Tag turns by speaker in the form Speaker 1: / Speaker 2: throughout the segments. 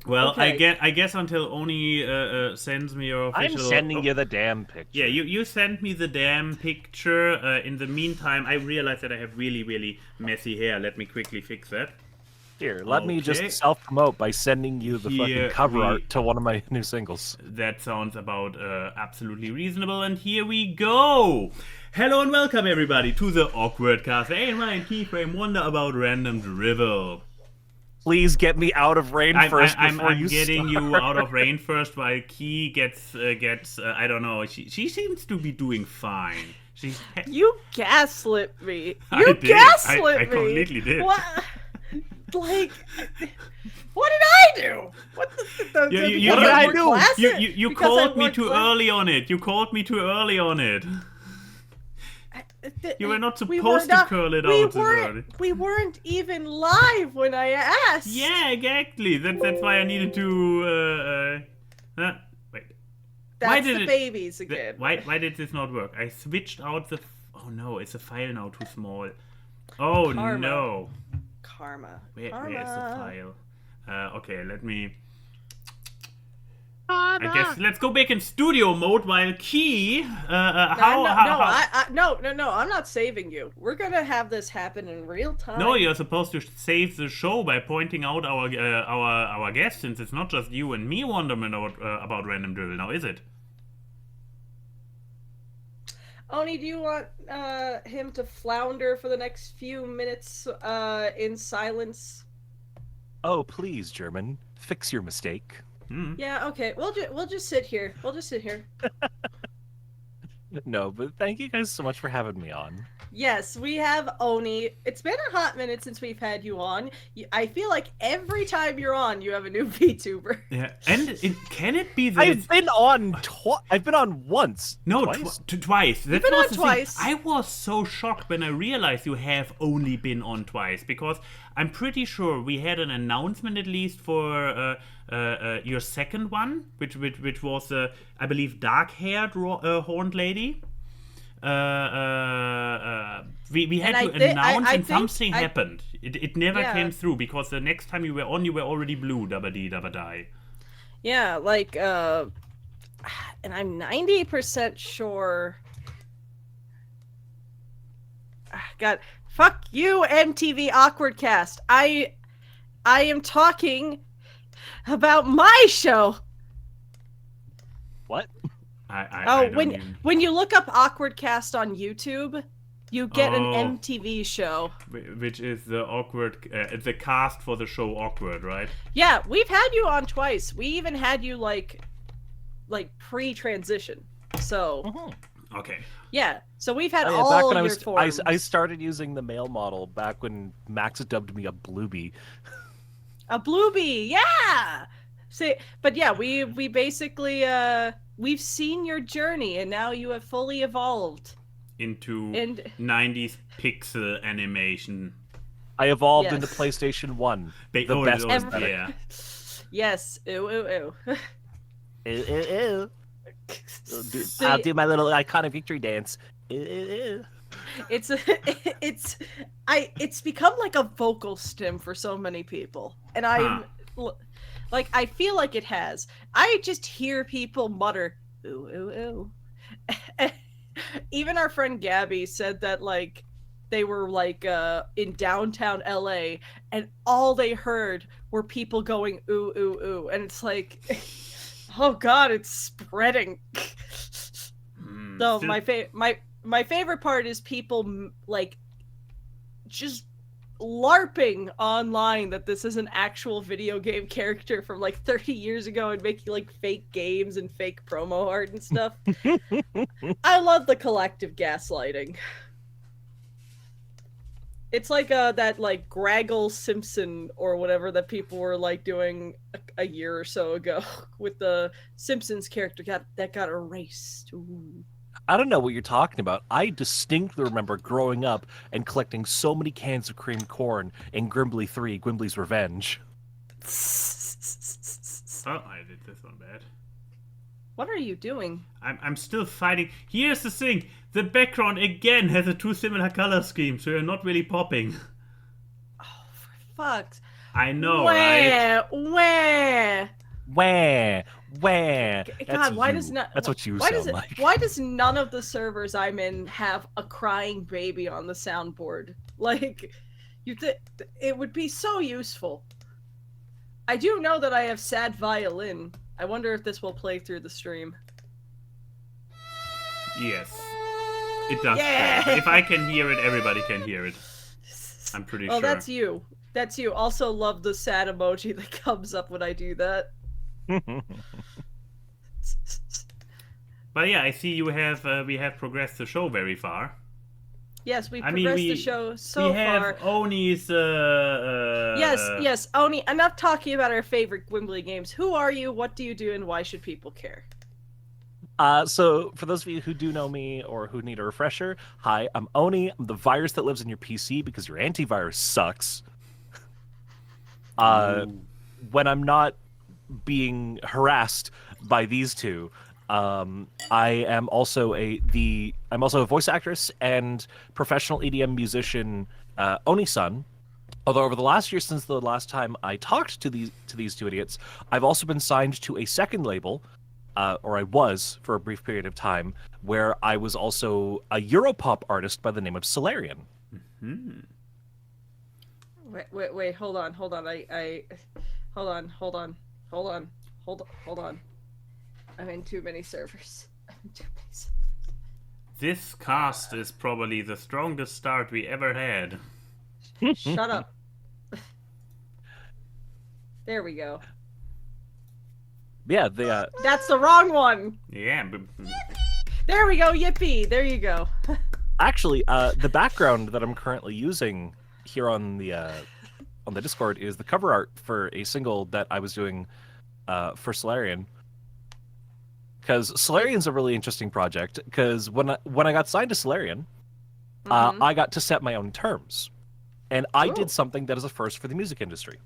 Speaker 1: Well,
Speaker 2: Okay.
Speaker 1: I guess until Oni sends me your
Speaker 3: I'm
Speaker 1: official.
Speaker 3: sending you the damn picture.
Speaker 1: Yeah, you sent me the damn picture. In the meantime, I realized that I have really messy hair. Let me quickly fix that.
Speaker 3: Here, let me just
Speaker 1: Okay.
Speaker 3: self-promote by sending you the fucking
Speaker 1: Here
Speaker 3: cover
Speaker 1: we-
Speaker 3: art to one of my new singles.
Speaker 1: That sounds about absolutely reasonable. And here we go. Hello and welcome everybody to the AWKWARDCast. Ayn Wye and Keyframe wonder about random drivel.
Speaker 3: Please get me out of rain first before
Speaker 1: I'm
Speaker 3: you
Speaker 1: getting
Speaker 3: start.
Speaker 1: you out of rain first while Key gets I don't know. She seems to be doing fine. She's
Speaker 2: You gaslit me.
Speaker 1: I
Speaker 2: You
Speaker 1: did.
Speaker 2: gaslit
Speaker 1: I
Speaker 2: me.
Speaker 1: completely did.
Speaker 2: What? Like, what did I do? What the
Speaker 1: You-
Speaker 3: What did I do?
Speaker 1: You called me too early on it. You called me too early on it. You were not supposed to curl it out this early.
Speaker 2: We weren't even live when I asked.
Speaker 1: Yeah, exactly. That's why I needed to. Wait.
Speaker 2: That's
Speaker 1: why did
Speaker 2: the
Speaker 1: it,
Speaker 2: babies again.
Speaker 1: Why did this not work? I switched out the. Oh no, is the file now too small? Oh
Speaker 2: Karma.
Speaker 1: no.
Speaker 2: Karma.
Speaker 1: Where
Speaker 2: Karma.
Speaker 1: is the file? Okay, let me. I guess let's go back in studio mode while Key.
Speaker 2: No, I'm not saving you. We're gonna have this happen in real time.
Speaker 1: No, you're supposed to save the show by pointing out our guest, since it's not just you and me wondering about random drivel now, is it?
Speaker 2: Oni, do you want him to flounder for the next few minutes in silence?
Speaker 3: Oh, please, German, fix your mistake.
Speaker 2: Yeah, okay. We'll just sit here. We'll just sit here.
Speaker 3: No, but thank you guys so much for having me on.
Speaker 2: Yes, we have Oni. It's been a hot minute since we've had you on. I feel like every time you're on, you have a new VTuber.
Speaker 1: Yeah, and can it be that
Speaker 3: I've been on once.
Speaker 1: No,
Speaker 3: twice.
Speaker 1: twice. That
Speaker 2: been
Speaker 1: was
Speaker 2: on
Speaker 1: the
Speaker 2: twice.
Speaker 1: thing. I was so shocked when I realized you have only been on twice, because I'm pretty sure we had an announcement at least for your second one, which was I believe dark-haired horned lady. We had
Speaker 2: And
Speaker 1: to announce,
Speaker 2: I
Speaker 1: and
Speaker 2: think-
Speaker 1: something happened. It never
Speaker 2: Yeah.
Speaker 1: came through, because the next time you were on, you were already blue. Dabba dee dabba die.
Speaker 2: Yeah, like and I'm 90% sure. God, fuck you, MTV AWKWARDCast. I am talking about my show.
Speaker 3: What?
Speaker 1: I
Speaker 2: Oh,
Speaker 1: don't even...
Speaker 2: when you look up AWKWARDCast on YouTube, you get
Speaker 1: Oh.
Speaker 2: an MTV show.
Speaker 1: Which is the awkward, the cast for the show Awkward, right?
Speaker 2: Yeah, we've had you on twice. We even had you like pre-transition. So
Speaker 1: Okay.
Speaker 2: yeah, so we've had
Speaker 3: Oh, yeah,
Speaker 2: all
Speaker 3: back when
Speaker 2: your
Speaker 3: I
Speaker 2: forms.
Speaker 3: I started using the male model back when Max dubbed me a bluebie.
Speaker 2: A bluebie, yeah. See, but yeah, we basically we've seen your journey, and now you have fully evolved.
Speaker 1: Into
Speaker 2: And
Speaker 1: 90s pixel animation.
Speaker 3: I evolved
Speaker 2: Yes.
Speaker 3: into PlayStation 1. The
Speaker 1: Oh,
Speaker 3: best
Speaker 1: it was-
Speaker 3: aesthetic.
Speaker 1: yeah.
Speaker 2: yes, ew, ew, ew.
Speaker 3: Ew, ew, ew.
Speaker 2: See,
Speaker 3: I'll do my little iconic victory dance. Ew, ew, ew.
Speaker 2: it's it's become like a vocal stim for so many people, and like I feel like it has. I just hear people mutter ooh ooh ooh. Even our friend Gabby said that like they were like in downtown LA, and all they heard were people going ooh ooh ooh, and it's like oh god, it's spreading. So
Speaker 1: Still-
Speaker 2: my favorite part is people like just LARPing online that this is an actual video game character from like 30 years ago and making like fake games and fake promo art and stuff. I love the collective gaslighting. It's like that like Graggle Simpson or whatever that people were like doing a year or so ago with the Simpsons character that got erased. Ooh.
Speaker 3: I don't know what you're talking about. I distinctly remember growing up and collecting so many cans of creamed corn in Grimbley 3, Grimbley's Revenge.
Speaker 1: Oh, I did this one bad.
Speaker 2: What are you doing?
Speaker 1: I'm still fighting. Here's the thing. The background again has a too similar color scheme, so you're not really popping.
Speaker 2: Oh, for fuck's...
Speaker 1: I know, right?
Speaker 2: Wah.
Speaker 3: Wah, wah.
Speaker 2: God, why does not?
Speaker 3: That's what you
Speaker 2: why
Speaker 3: sound
Speaker 2: does it,
Speaker 3: like.
Speaker 2: Why does none of the servers I'm in have a crying baby on the soundboard? Like, it would be so useful. I do know that I have sad violin. I wonder if this will play through the stream.
Speaker 1: Yes. It does.
Speaker 2: Yeah!
Speaker 1: Play. If I can hear it, everybody can hear it. I'm pretty sure.
Speaker 2: Oh, that's you. That's you. Also love the sad emoji that comes up when I do that.
Speaker 1: But yeah, I see you have we have progressed the show very far.
Speaker 2: Yes, we progressed the show so far.
Speaker 1: We have Oni's
Speaker 2: Yes, Oni, enough talking about our favorite Gwimbly games. Who are you, what do you do, and why should people care?
Speaker 3: So for those of you who do know me or who need a refresher, hi, I'm Oni. I'm the virus that lives in your PC because your antivirus sucks. When I'm not being harassed by these two, I am also a voice actress and professional EDM musician, Oni-san. Although over the last year since the last time I talked to these two idiots, I've also been signed to a second label, or I was for a brief period of time, where I was also a Europop artist by the name of Solarian.
Speaker 1: Mm-hmm.
Speaker 2: Wait, hold on. Hold on. I'm in too many servers.
Speaker 1: This cast is probably the strongest start we ever had.
Speaker 2: Shut up. There we go.
Speaker 3: Yeah,
Speaker 2: That's the wrong one.
Speaker 1: Yeah.
Speaker 2: There we go. Yippee. There you go.
Speaker 3: actually, the background that I'm currently using here on the Discord is the cover art for a single that I was doing for Solarian. Because Solarian's a really interesting project. Because when I got signed to Solarian, I got to set my own terms, and I did something that is a first for the music industry.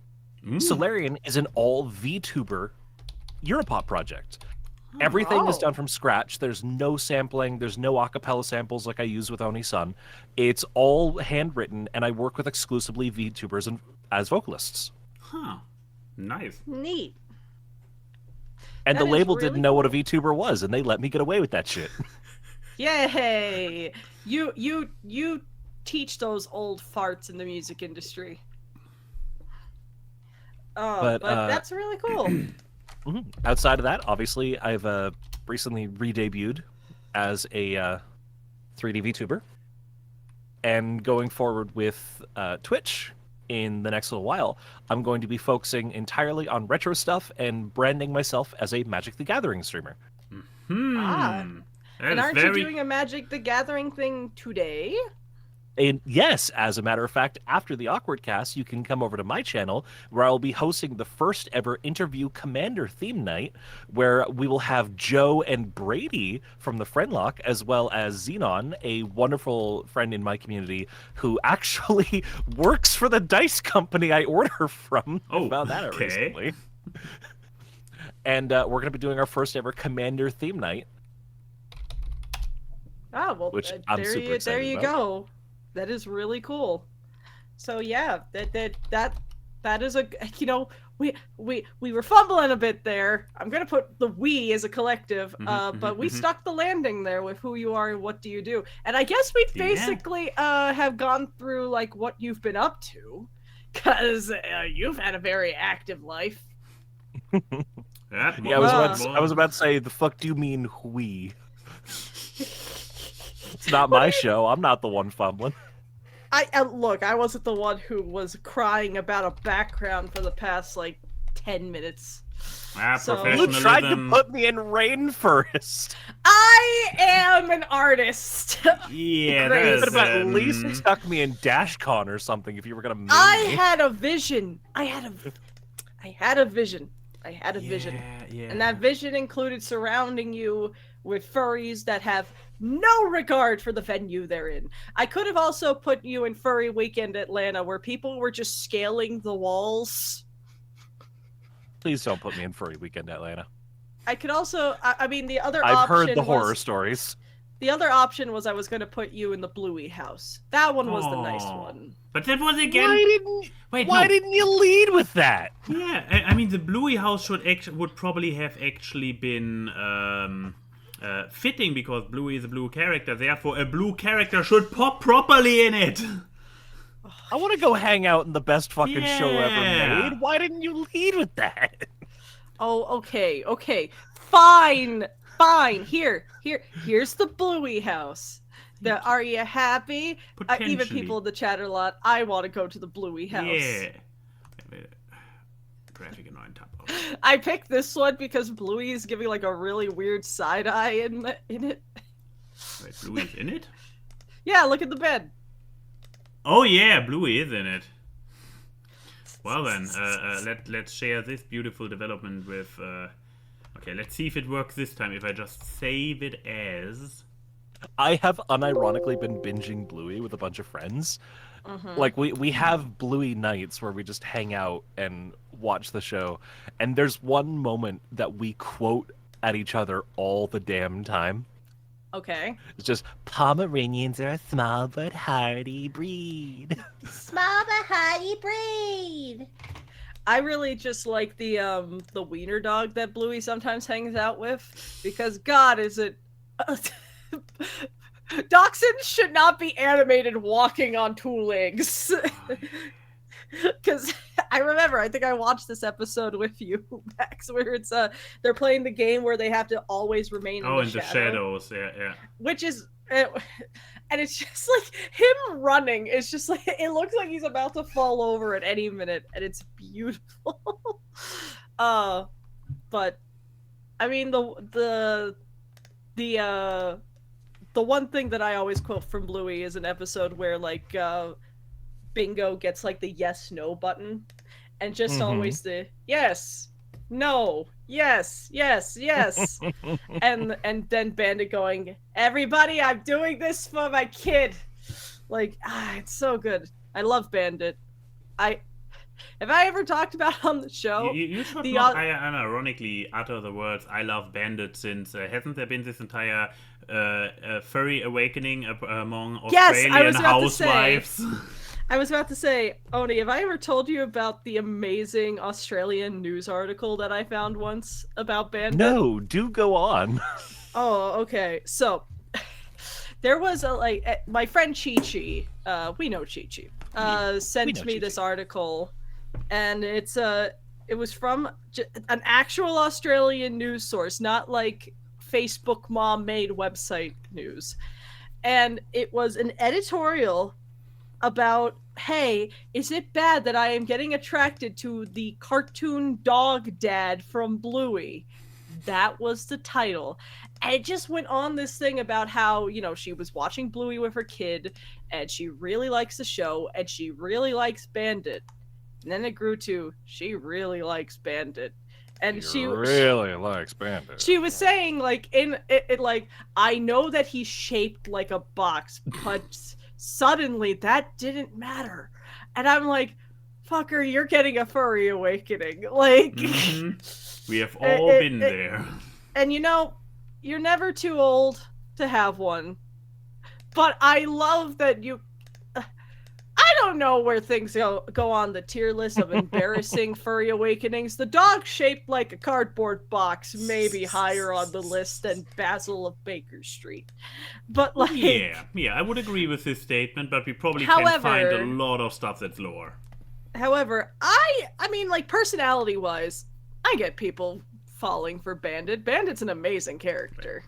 Speaker 3: Solarian is an all VTuber Europop project. Everything is done from scratch. There's no sampling. There's no acapella samples like I use with Oni-san. It's all handwritten, and I work with exclusively VTubers and as vocalists.
Speaker 1: Huh. Nice.
Speaker 2: Neat.
Speaker 3: And
Speaker 2: That
Speaker 3: the
Speaker 2: is
Speaker 3: label
Speaker 2: really
Speaker 3: didn't know what a VTuber was, and they let me get away with that shit.
Speaker 2: Yay! You teach those old farts in the music industry. Oh, but that's really cool.
Speaker 3: Outside of that, obviously, I've recently re-debuted as a 3D VTuber. And going forward with Twitch in the next little while, I'm going to be focusing entirely on retro stuff and branding myself as a Magic the Gathering streamer.
Speaker 2: And aren't you doing a Magic the Gathering thing today?
Speaker 3: And yes, as a matter of fact, after the AWKWARDCast, you can come over to my channel where I'll be hosting the first ever interview Commander theme night, where we will have Joe and Brady from the Friendlock, as well as Xenon, a wonderful friend in my community who actually works for the dice company I order from.
Speaker 1: Oh,
Speaker 3: I found that out recently. And we're going to be doing our first ever Commander theme night.
Speaker 2: Oh, well,
Speaker 3: which I'm super excited
Speaker 2: there you
Speaker 3: about.
Speaker 2: go. That is really cool. So yeah, that is a, you know, we were fumbling a bit there. I'm gonna put the we as a collective, but we stuck the landing there with who you are and what do you do. And I guess we basically have gone through like what you've been up to, because you've had a very active life.
Speaker 3: Yeah, I was about to say, the fuck do you mean we? It's not my show. I'm not the one fumbling.
Speaker 2: Look, I wasn't the one who was crying about a background for the past, like, 10 minutes.
Speaker 3: You tried to put me in Rainforest.
Speaker 2: I am an artist.
Speaker 1: Yeah,
Speaker 3: you could have at least stuck me in DashCon or something if you were going to
Speaker 2: I had a vision. I had a vision.
Speaker 1: Yeah.
Speaker 2: And that vision included surrounding you with furries that have no regard for the venue they're in. I could have also put you in Furry Weekend Atlanta, where people were just scaling the walls.
Speaker 3: Please don't put me in Furry Weekend Atlanta.
Speaker 2: I could also, I mean, the other
Speaker 3: I've
Speaker 2: option
Speaker 3: heard the horror stories.
Speaker 2: The other option was I was going to put you in the Bluey house. That one was the nice
Speaker 1: Aw.
Speaker 2: one.
Speaker 1: But that was again.
Speaker 3: Why didn't you lead with that?
Speaker 1: Yeah, I mean the Bluey house would probably have actually been fitting because Bluey is a blue character. Therefore, a blue character should pop properly in it.
Speaker 3: I want to go hang out in the best fucking show ever
Speaker 1: Yeah.
Speaker 3: made. Why didn't you lead with that?
Speaker 2: Oh, okay. Fine. Here's the Bluey house. Are you happy? Even
Speaker 1: Potentially.
Speaker 2: people in the chat a lot. I want to go to the Bluey house.
Speaker 1: Yeah. Graphic and neuen Tab auf.
Speaker 2: I picked this one because Bluey is giving like a really weird side eye in it.
Speaker 1: Wait, Bluey's in it?
Speaker 2: Yeah, look at the bed.
Speaker 1: Oh yeah, Bluey is in it. Well then, let's share this beautiful development with. Okay, let's see if it works this time. If I just save it as.
Speaker 3: I have unironically been binging Bluey with a bunch of friends. Like we have Bluey nights where we just hang out and watch the show, and there's one moment that we quote at each other all the damn time.
Speaker 2: Okay.
Speaker 3: It's just Pomeranians are a small but hardy breed.
Speaker 4: Small but hardy breed.
Speaker 2: I really just like the wiener dog that Bluey sometimes hangs out with because God is it. Dachshunds should not be animated walking on two legs. Because I think I watched this episode with you, Max, where it's they're playing the game where they have to always remain in the
Speaker 1: shadows, yeah.
Speaker 2: Which is, and it's just like him running. It's just like it looks like he's about to fall over at any minute, and it's beautiful. But I mean the one thing that I always quote from Bluey is an episode where like Bingo gets like the yes/no button, and just always the yes, no, yes, and then Bandit going, "Everybody, I'm doing this for my kid." Like, it's so good. I love Bandit. Have I ever talked about on the show?
Speaker 1: You should not unironically utter the words "I love Bandit" since hasn't there been this entire furry awakening among Australian housewives?
Speaker 2: I was about to say, Oni, have I ever told you about the amazing Australian news article that I found once about Bandit?
Speaker 3: No, do go on.
Speaker 2: Oh, okay. So, there was my friend Chi-Chi, we know Chi-Chi, sent me this article, and it was from an actual Australian news source, not like Facebook mom-made website news. And it was an editorial about, hey, is it bad that I am getting attracted to the cartoon dog dad from Bluey? That was the title. And it just went on this thing about how, she was watching Bluey with her kid, and she really likes the show, and she really likes Bandit. And then it grew to, she really likes Bandit. And she
Speaker 3: really likes Bandit.
Speaker 2: She was saying, like, I know that he's shaped like a box, but suddenly that didn't matter. And I'm like, fucker, you're getting a furry awakening. Like,
Speaker 1: we have all been there.
Speaker 2: And you're never too old to have one. But I love that you... I don't know where things go on the tier list of embarrassing furry awakenings. The dog shaped like a cardboard box may be higher on the list than Basil of Baker Street. But like...
Speaker 1: Yeah, I would agree with this statement, but we probably can find a lot of stuff that's lower.
Speaker 2: However, I mean, like, personality-wise, I get people falling for Bandit. Bandit's an amazing character.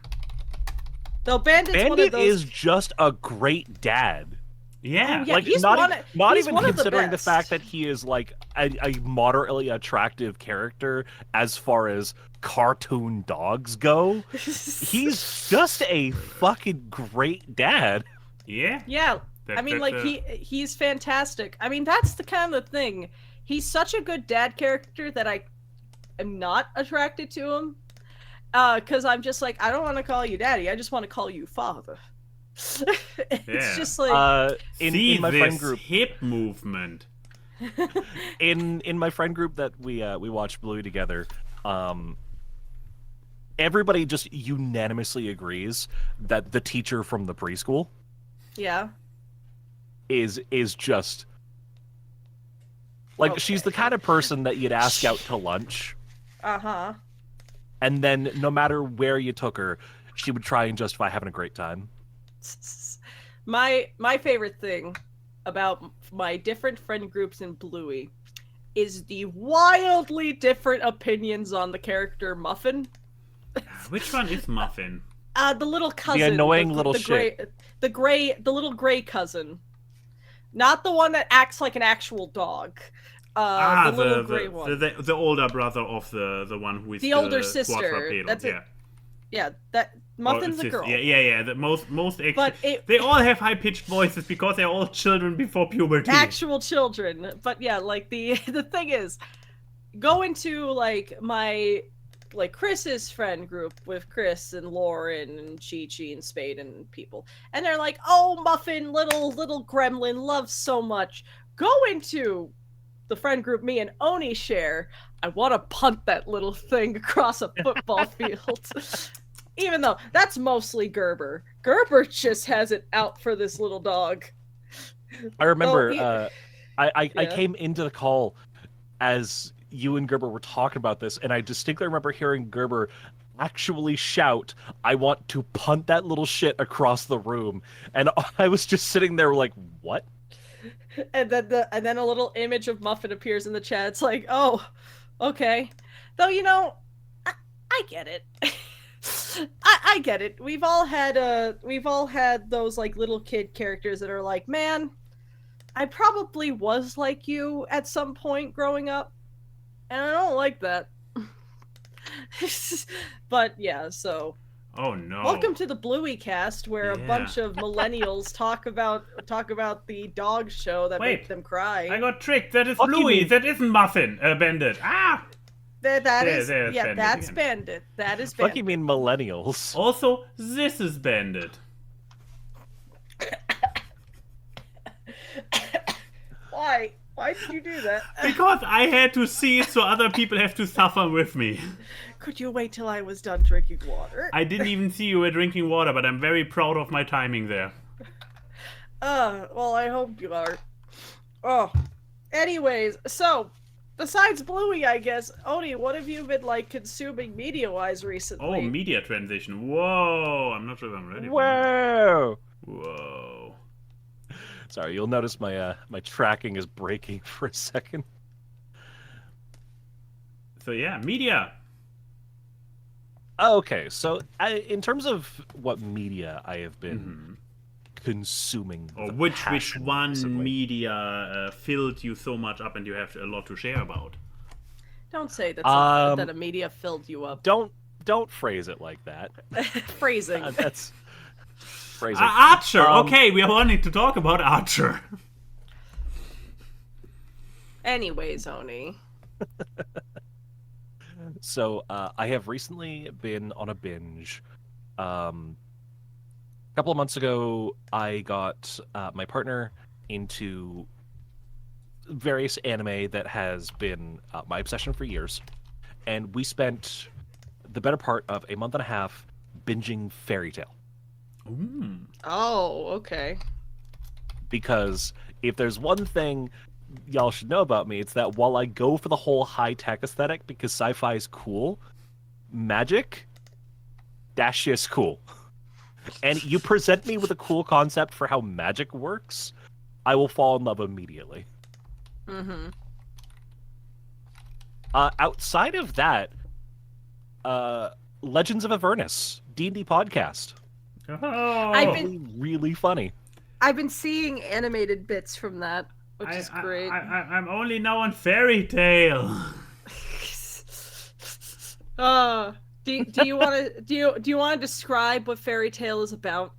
Speaker 2: Though Bandit one of those...
Speaker 3: is just a great dad.
Speaker 1: Yeah,
Speaker 2: yeah,
Speaker 3: like
Speaker 2: he's
Speaker 3: not
Speaker 2: he's
Speaker 3: even considering the fact that he is like a moderately attractive character as far as cartoon dogs go. He's just a fucking great dad.
Speaker 1: Yeah.
Speaker 2: Yeah. He's fantastic. I mean, that's the kind of thing. He's such a good dad character that I am not attracted to him. Because I'm just like, I don't want to call you daddy. I just want to call you father. It's just like
Speaker 1: in my
Speaker 3: friend group
Speaker 1: hip movement.
Speaker 3: in my friend group that we watched Bluey together, everybody just unanimously agrees that the teacher from the preschool
Speaker 2: Yeah.
Speaker 3: is just like, she's the kind of person that you'd ask out to lunch,
Speaker 2: Uh-huh.
Speaker 3: and then no matter where you took her, she would try and justify having a great time.
Speaker 2: My favorite thing about my different friend groups in Bluey is the wildly different opinions on the character Muffin.
Speaker 1: Which one is Muffin?
Speaker 2: The little cousin.
Speaker 3: The annoying little shit.
Speaker 2: The little gray cousin. Not the one that acts like an actual dog. The little gray one.
Speaker 1: The older brother of the one who is
Speaker 2: the older sister. That's it. Yeah, that Muffin's a girl.
Speaker 1: Yeah. The most
Speaker 2: But
Speaker 1: they all have high pitched voices because they're all children before puberty.
Speaker 2: Actual children. But yeah, like the thing is, go into like my Chris's friend group with Chris and Lauren and Chi-Chi and Spade and people, and they're like, "Oh, Muffin, little gremlin, loves so much." Go into the friend group me and Oni share. I want to punt that little thing across a football field. Even though that's mostly Gerber. Gerber just has it out for this little dog.
Speaker 3: I remember I came into the call as you and Gerber were talking about this, and I distinctly remember hearing Gerber actually shout, "I want to punt that little shit across the room." And I was just sitting there like, what?
Speaker 2: And then a little image of Muffin appears in the chat. It's like, oh, okay. Though, I get it. I get it. We've all had those like little kid characters that are like, man, I probably was like you at some point growing up, and I don't like that. But yeah, so.
Speaker 1: Oh no!
Speaker 2: Welcome to the Bluey cast, where a bunch of millennials talk about the dog show that makes them cry.
Speaker 1: I got tricked. That is Bluey. That isn't Muffin. Bandit. Ah.
Speaker 2: That's Bandit. That is Bandit.
Speaker 3: What do you mean millennials?
Speaker 1: Also, this is Bandit.
Speaker 2: Why? Why did you do that?
Speaker 1: Because I had to see it, so other people have to suffer with me.
Speaker 2: Could you wait till I was done drinking water?
Speaker 1: I didn't even see you were drinking water, but I'm very proud of my timing there.
Speaker 2: Well, I hope you are. Oh. Anyways, so, besides Bluey, I guess, Oni, what have you been, like, consuming media-wise recently?
Speaker 1: Oh, media transition. Whoa! I'm not sure if I'm ready
Speaker 3: Whoa!
Speaker 1: Whoa.
Speaker 3: Sorry, you'll notice my my tracking is breaking for a second.
Speaker 1: So yeah, media.
Speaker 3: Okay, so in terms of what media I have been consuming,
Speaker 1: or which one
Speaker 3: recently.
Speaker 1: media filled you so much up, and you have a lot to share about?
Speaker 2: Don't say that that a media filled you up.
Speaker 3: Don't phrase it like that.
Speaker 2: Phrasing.
Speaker 3: That's phrasing.
Speaker 1: Archer. Okay, we are wanting to talk about Archer.
Speaker 2: Anyways, Oni.
Speaker 3: So I have recently been on a binge. A couple of months ago, I got my partner into various anime that has been my obsession for years, and we spent the better part of a month and a half binging Fairy Tail.
Speaker 2: Oh, okay.
Speaker 3: Because if there's one thing y'all should know about me, it's that while I go for the whole high-tech aesthetic because sci-fi is cool, magic, that shit's cool. And you present me with a cool concept for how magic works, I will fall in love immediately. Outside of that, Legends of Avernus, D&D podcast.
Speaker 1: Oh,
Speaker 3: Really funny.
Speaker 2: I've been seeing animated bits from that, which is great.
Speaker 1: I'm only now on Fairy Tail.
Speaker 2: Do you want to describe what Fairy Tail is about?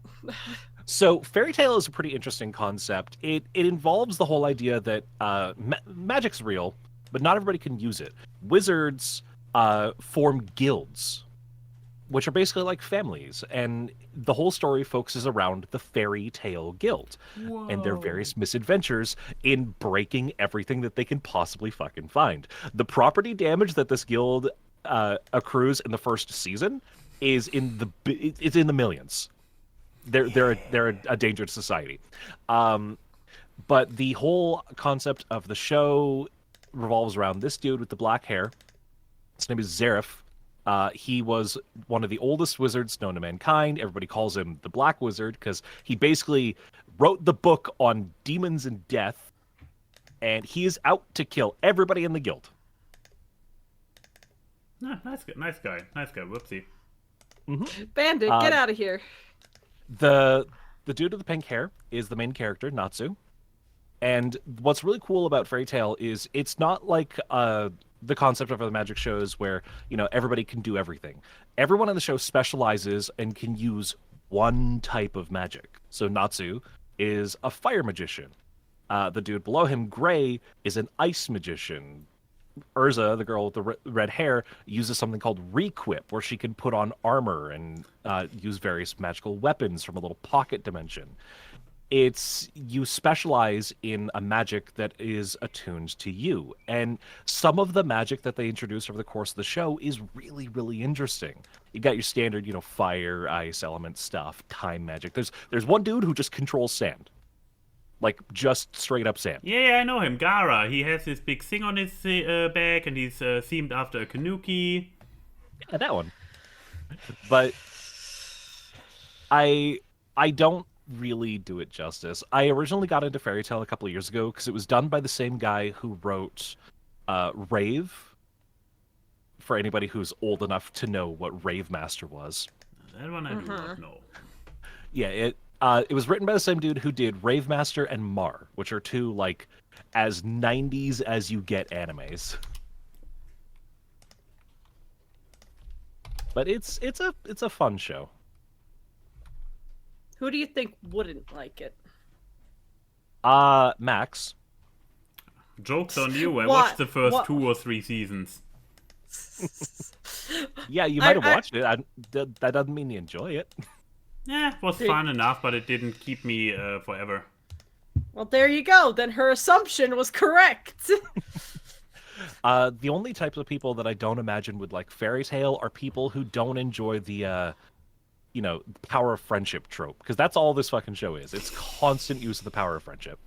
Speaker 3: So, Fairy Tail is a pretty interesting concept. It involves the whole idea that magic's real, but not everybody can use it. Wizards form guilds, which are basically like families, and the whole story focuses around the Fairy Tail Guild and their various misadventures in breaking everything that they can possibly fucking find. The property damage that this guild accrues in the first season is it's in the millions. They're a danger to society. But the whole concept of the show revolves around this dude with the black hair. His name is Zareth. He was one of the oldest wizards known to mankind. Everybody calls him the Black Wizard because he basically wrote the book on demons and death, and he is out to kill everybody in the guild.
Speaker 1: Ah, nice guy. Whoopsie.
Speaker 2: Bandit, get out of here.
Speaker 3: The dude with the pink hair is the main character, Natsu. And what's really cool about Fairy Tail is it's not like the concept of other magic shows where, everybody can do everything. Everyone on the show specializes and can use one type of magic. So Natsu is a fire magician. The dude below him, Gray, is an ice magician. Urza, the girl with the red hair, uses something called Requip, where she can put on armor and use various magical weapons from a little pocket dimension. You specialize in a magic that is attuned to you. And some of the magic that they introduce over the course of the show is really, really interesting. You got your standard, fire, ice, element stuff, time magic. There's one dude who just controls sand. Like, just straight up sand.
Speaker 1: Yeah, I know him. Gara. He has this big thing on his back, and he's themed after a Kanuki.
Speaker 3: Yeah, that one. But I don't really do it justice. I originally got into Fairy Tail a couple of years ago because it was done by the same guy who wrote Rave. For anybody who's old enough to know what Rave Master was.
Speaker 1: That one I do not know.
Speaker 3: Yeah, it was written by the same dude who did Rave Master and Mar, which are two as 90s as you get animes. But it's a fun show.
Speaker 2: Who do you think wouldn't like it?
Speaker 3: Max.
Speaker 1: Joke's on you. I watched the first 2 or 3 seasons.
Speaker 3: Yeah, you might have watched it. That doesn't mean you enjoy it.
Speaker 1: Yeah, it was fun enough, but it didn't keep me forever.
Speaker 2: Well, there you go. Then her assumption was correct.
Speaker 3: The only types of people that I don't imagine would like Fairy Tail are people who don't enjoy the power of friendship trope, because that's all this fucking show is. It's constant use of the power of friendship.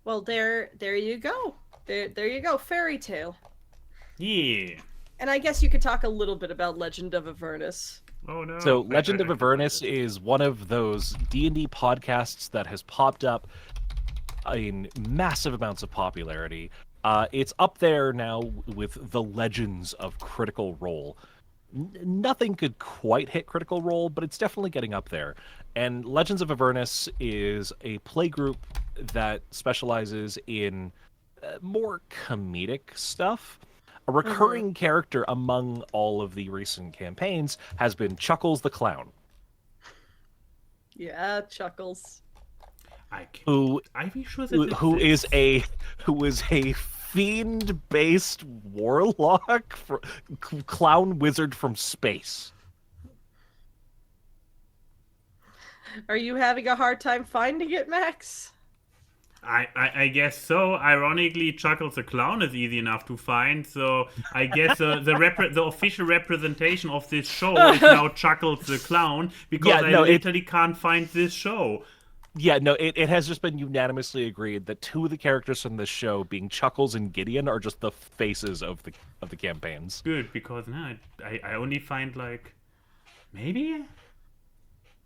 Speaker 2: Well, there you go. There you go. Fairy Tail.
Speaker 1: Yeah.
Speaker 2: And I guess you could talk a little bit about Legend of Avernus.
Speaker 1: Oh no.
Speaker 3: So Legend of Avernus is one of those D&D podcasts that has popped up in massive amounts of popularity. It's up there now with the legends of Critical Role. Nothing could quite hit Critical Role, but it's definitely getting up there. And Legends of Avernus is a playgroup that specializes in more comedic stuff. A recurring character among all of the recent campaigns has been Chuckles the Clown.
Speaker 2: Yeah, Chuckles.
Speaker 3: Who is a fiend-based warlock, clown wizard from space.
Speaker 2: Are you having a hard time finding it, Max?
Speaker 1: I guess so. Ironically, Chuckles the Clown is easy enough to find, so I guess the official representation of this show is now Chuckles the Clown, because I literally can't find this show.
Speaker 3: Yeah, no, it has just been unanimously agreed that 2 of the characters from this show, being Chuckles and Gideon, are just the faces of the campaigns.
Speaker 1: Good, because now I only find maybe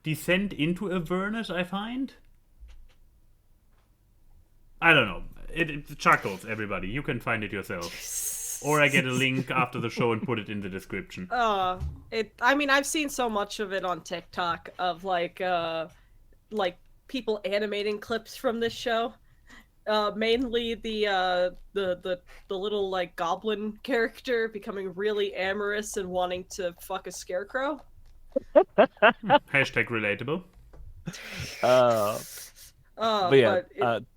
Speaker 1: Descent into Avernus. I find. I don't know. It's Chuckles, everybody. You can find it yourself. Or I get a link after the show and put it in the description.
Speaker 2: I mean, I've seen so much of it on TikTok of people animating clips from this show. Mainly the little goblin character becoming really amorous and wanting to fuck a scarecrow.
Speaker 1: Hashtag relatable.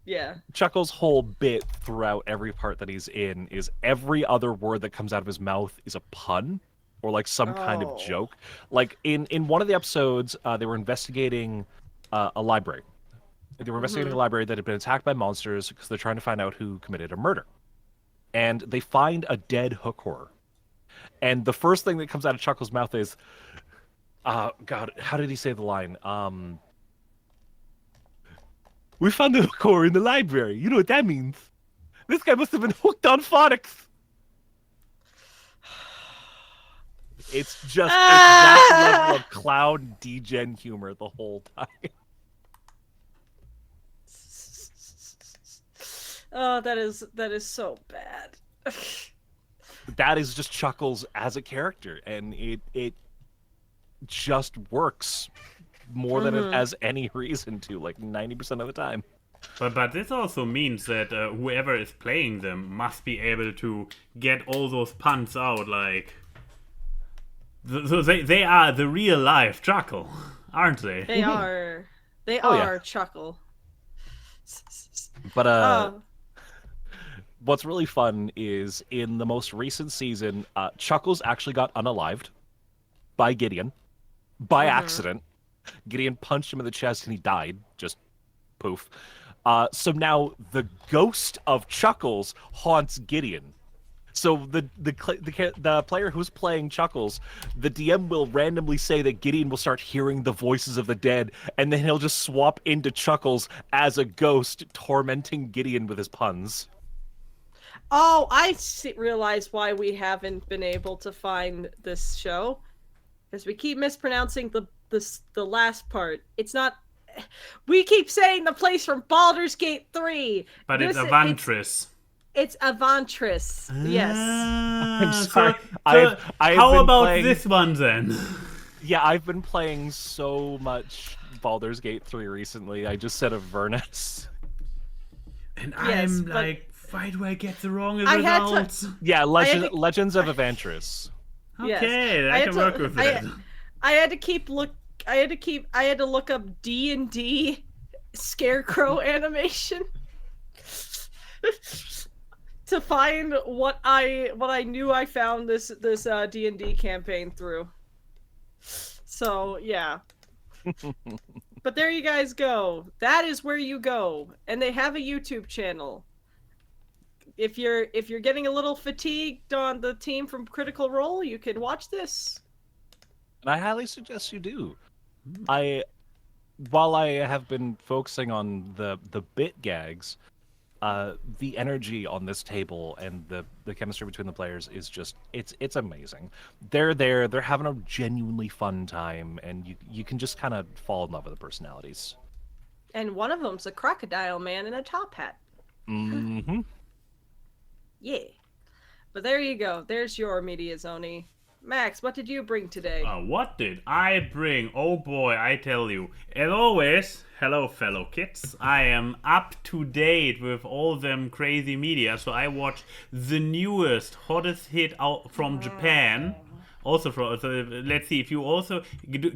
Speaker 2: Yeah.
Speaker 3: Chuckles' whole bit throughout every part that he's in is every other word that comes out of his mouth is a pun or some kind of joke. In one of the episodes, they were investigating a library. They were investigating a library that had been attacked by monsters because they're trying to find out who committed a murder. and they find a dead hook horror. And the first thing that comes out of Chuckles' mouth is, God, how did he say the line? We found the hook horror in the library. You know what that means? This guy must have been hooked on phonics. It's just that level of clown degen humor the whole time.
Speaker 2: Oh, that is so bad.
Speaker 3: That is just Chuckles as a character, and it just works more than it has any reason to, like 90% of the time.
Speaker 1: But this also means that whoever is playing them must be able to get all those puns out, like... So they are the real life Chuckle, aren't they?
Speaker 2: They are. They
Speaker 3: Oh, yeah.
Speaker 2: are Chuckle.
Speaker 3: But what's really fun is in the most recent season, Chuckles actually got unalived by Gideon by accident. Gideon punched him in the chest and he died. Just poof. So now the ghost of Chuckles haunts Gideon. So the player who's playing Chuckles, the DM will randomly say that Gideon will start hearing the voices of the dead, and then he'll just swap into Chuckles as a ghost, tormenting Gideon with his puns.
Speaker 2: Oh, I realize why we haven't been able to find this show, because we keep mispronouncing the last part. It's not. We keep saying the place from Baldur's Gate 3,
Speaker 1: but it's Avantris.
Speaker 2: It's Avantris. Yes.
Speaker 3: I'm sorry.
Speaker 1: How about this one then?
Speaker 3: Yeah, I've been playing so much Baldur's Gate 3 recently. I just said Avernus.
Speaker 1: And
Speaker 2: Yes,
Speaker 1: I'm
Speaker 2: but-
Speaker 1: like, why do I get the wrong
Speaker 2: I had to-
Speaker 1: results?
Speaker 3: Yeah,
Speaker 2: had to-
Speaker 3: Legends of Avantris.
Speaker 2: Yes.
Speaker 1: Okay,
Speaker 2: I
Speaker 1: I
Speaker 2: had
Speaker 1: can
Speaker 2: to-
Speaker 1: work with that.
Speaker 2: I had to look up D&D scarecrow animation to find what I knew I found this D&D campaign through. So, yeah. But there you guys go. That is where you go. And they have a YouTube channel. If you're getting a little fatigued on the team from Critical Role, you can watch this.
Speaker 3: And I highly suggest you do. While I have been focusing on the bit gags, the energy on this table and the chemistry between the players is just it's amazing. They're there, they're having a genuinely fun time, and you can just kind of fall in love with the personalities.
Speaker 2: And one of them's a crocodile man in a top hat.
Speaker 3: Mm-hmm.
Speaker 2: Yeah. But there you go. There's your Media Zoni. Max, what did you bring today?
Speaker 1: What did I bring? Oh boy, I tell you. As always, hello fellow kids. I am up to date with all them crazy media, so I watched the newest, hottest hit out from Japan. Also from, so let's see if you also...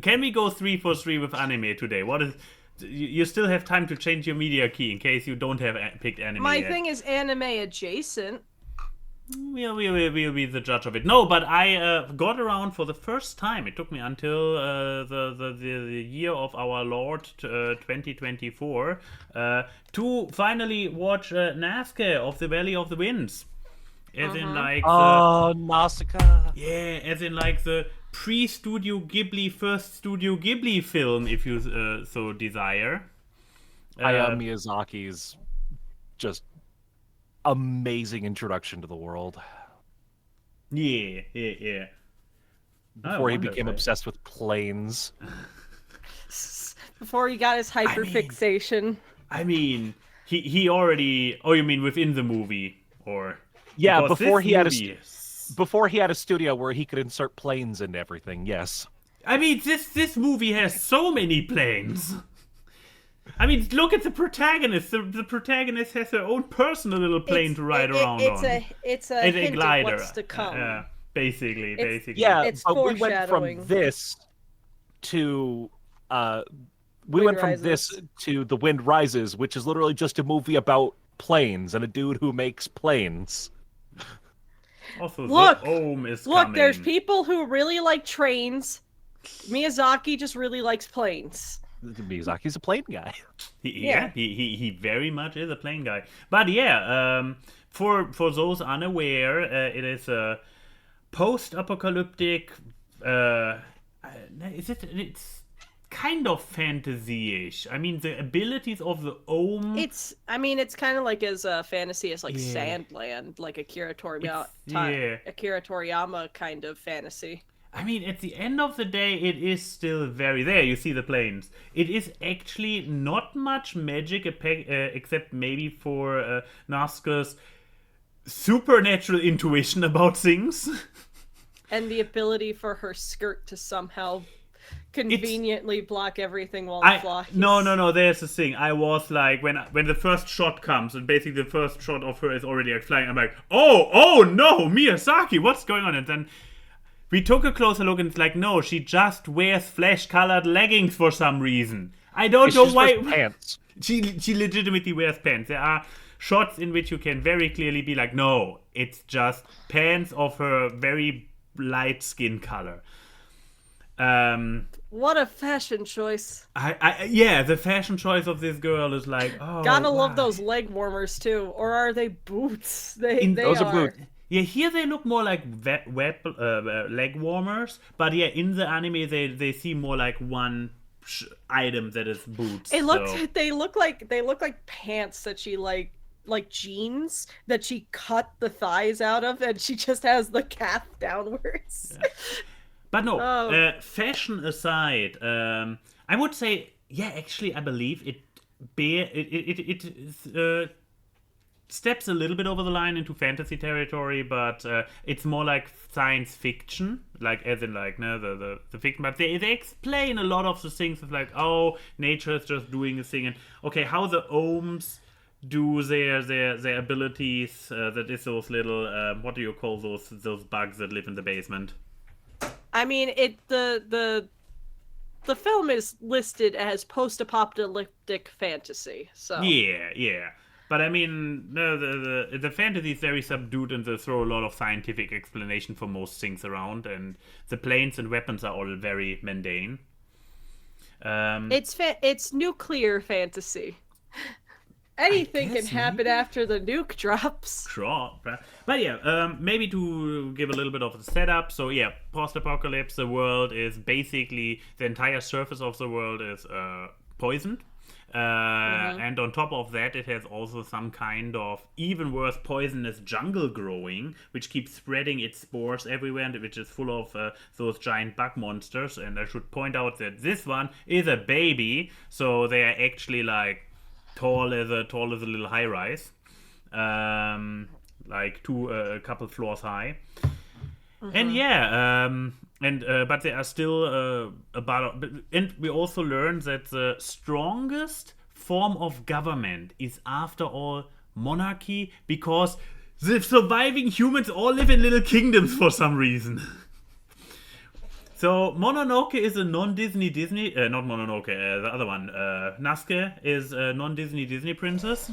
Speaker 1: Can we go 3 for 3 with anime today? What is... You still have time to change your media key in case you don't have picked anime
Speaker 2: My
Speaker 1: yet.
Speaker 2: thing is anime adjacent.
Speaker 1: We'll be the judge of it. No, but I got around for the first time. It took me until the year of our Lord 2024 to finally watch Nasuke of the Valley of the Winds. As in like
Speaker 3: Nausicaa.
Speaker 1: yeah, as in like the pre-Studio Ghibli first Studio Ghibli film, if you so desire.
Speaker 3: Hayao Miyazaki's just amazing introduction to the world.
Speaker 1: Yeah.
Speaker 3: Before he became obsessed with planes.
Speaker 2: Before he got his hyperfixation.
Speaker 1: I mean, he already. Oh, you mean within the movie, or?
Speaker 3: Yeah,
Speaker 1: Because
Speaker 3: before
Speaker 1: this
Speaker 3: he had a studio where he could insert planes into everything. Yes.
Speaker 1: I mean, this movie has so many planes. I mean, look at the protagonist. The protagonist has her own personal little plane to ride around on.
Speaker 2: It's a
Speaker 1: It's
Speaker 2: hint
Speaker 1: a glider.
Speaker 2: of what's to come.
Speaker 1: Basically.
Speaker 3: Yeah,
Speaker 2: It's
Speaker 3: but we went
Speaker 2: foreshadowing.
Speaker 3: from this to
Speaker 2: Wind Rises.
Speaker 3: The Wind Rises, which is literally just a movie about planes and a dude who makes planes.
Speaker 1: Also,
Speaker 2: Look!
Speaker 1: the Ohm is
Speaker 2: Look,
Speaker 1: coming.
Speaker 2: there's people who really like trains. Miyazaki just really likes planes.
Speaker 3: Miyazaki's a plane guy.
Speaker 1: He very much is a plane guy. But yeah, for those unaware, it is a post-apocalyptic. It's kind of fantasy-ish. I mean, the abilities of the Ohm.
Speaker 2: It's kind of like as fantasy as like Sandland, like Akira Toriyama kind of fantasy.
Speaker 1: I mean, at the end of the day, it is still very there. You see the planes. It is actually not much magic, except maybe for Nazca's supernatural intuition about things.
Speaker 2: And the ability for her skirt to somehow conveniently block everything while it flies.
Speaker 1: No, there's the thing. I was like, when the first shot comes, and basically the first shot of her is already like flying, I'm like, oh no, Miyazaki, what's going on? And then we took a closer look, and it's like, no, she just wears flesh-colored leggings for some reason. I don't know why.
Speaker 3: Pants.
Speaker 1: She legitimately wears pants. There are shots in which you can very clearly be like, no, it's just pants of her very light skin color.
Speaker 2: What a fashion choice.
Speaker 1: The fashion choice of this girl is like, oh,
Speaker 2: gotta love those leg warmers too. Or are they boots?
Speaker 3: Those are boots.
Speaker 1: Yeah, here they look more like wet leg warmers, but yeah, in the anime they seem more like one item that is boots.
Speaker 2: They look like pants that she like jeans that she cut the thighs out of, and she just has the calf downwards.
Speaker 1: Yeah. But no, fashion aside, I would say, yeah, actually, I believe it steps a little bit over the line into fantasy territory, but it's more like science fiction, like as in like the fiction. But they explain a lot of the things of like, oh, nature is just doing a thing, and okay, how the Ohms do their abilities. That is those little what do you call those bugs that live in the basement?
Speaker 2: I mean, the film is listed as post-apocalyptic fantasy, so
Speaker 1: yeah. But I mean, no, the fantasy is very subdued, and they throw a lot of scientific explanation for most things around, and the planes and weapons are all very mundane.
Speaker 2: It's nuclear fantasy. Anything can happen after the nuke drops.
Speaker 1: Sure. But yeah, maybe to give a little bit of a setup. So yeah, post-apocalypse, the world is basically, the entire surface of the world is poisoned. And on top of that, it has also some kind of even worse poisonous jungle growing, which keeps spreading its spores everywhere, and which is full of those giant bug monsters. And I should point out that this one is a baby, so they are actually like tall as a little high rise, like a couple floors high. And yeah, but they are still and we also learned that the strongest form of government is, after all, monarchy, because the surviving humans all live in little kingdoms for some reason. So Mononoke is a non-Disney not Mononoke, the other one, Nazca is a non-Disney Disney princess.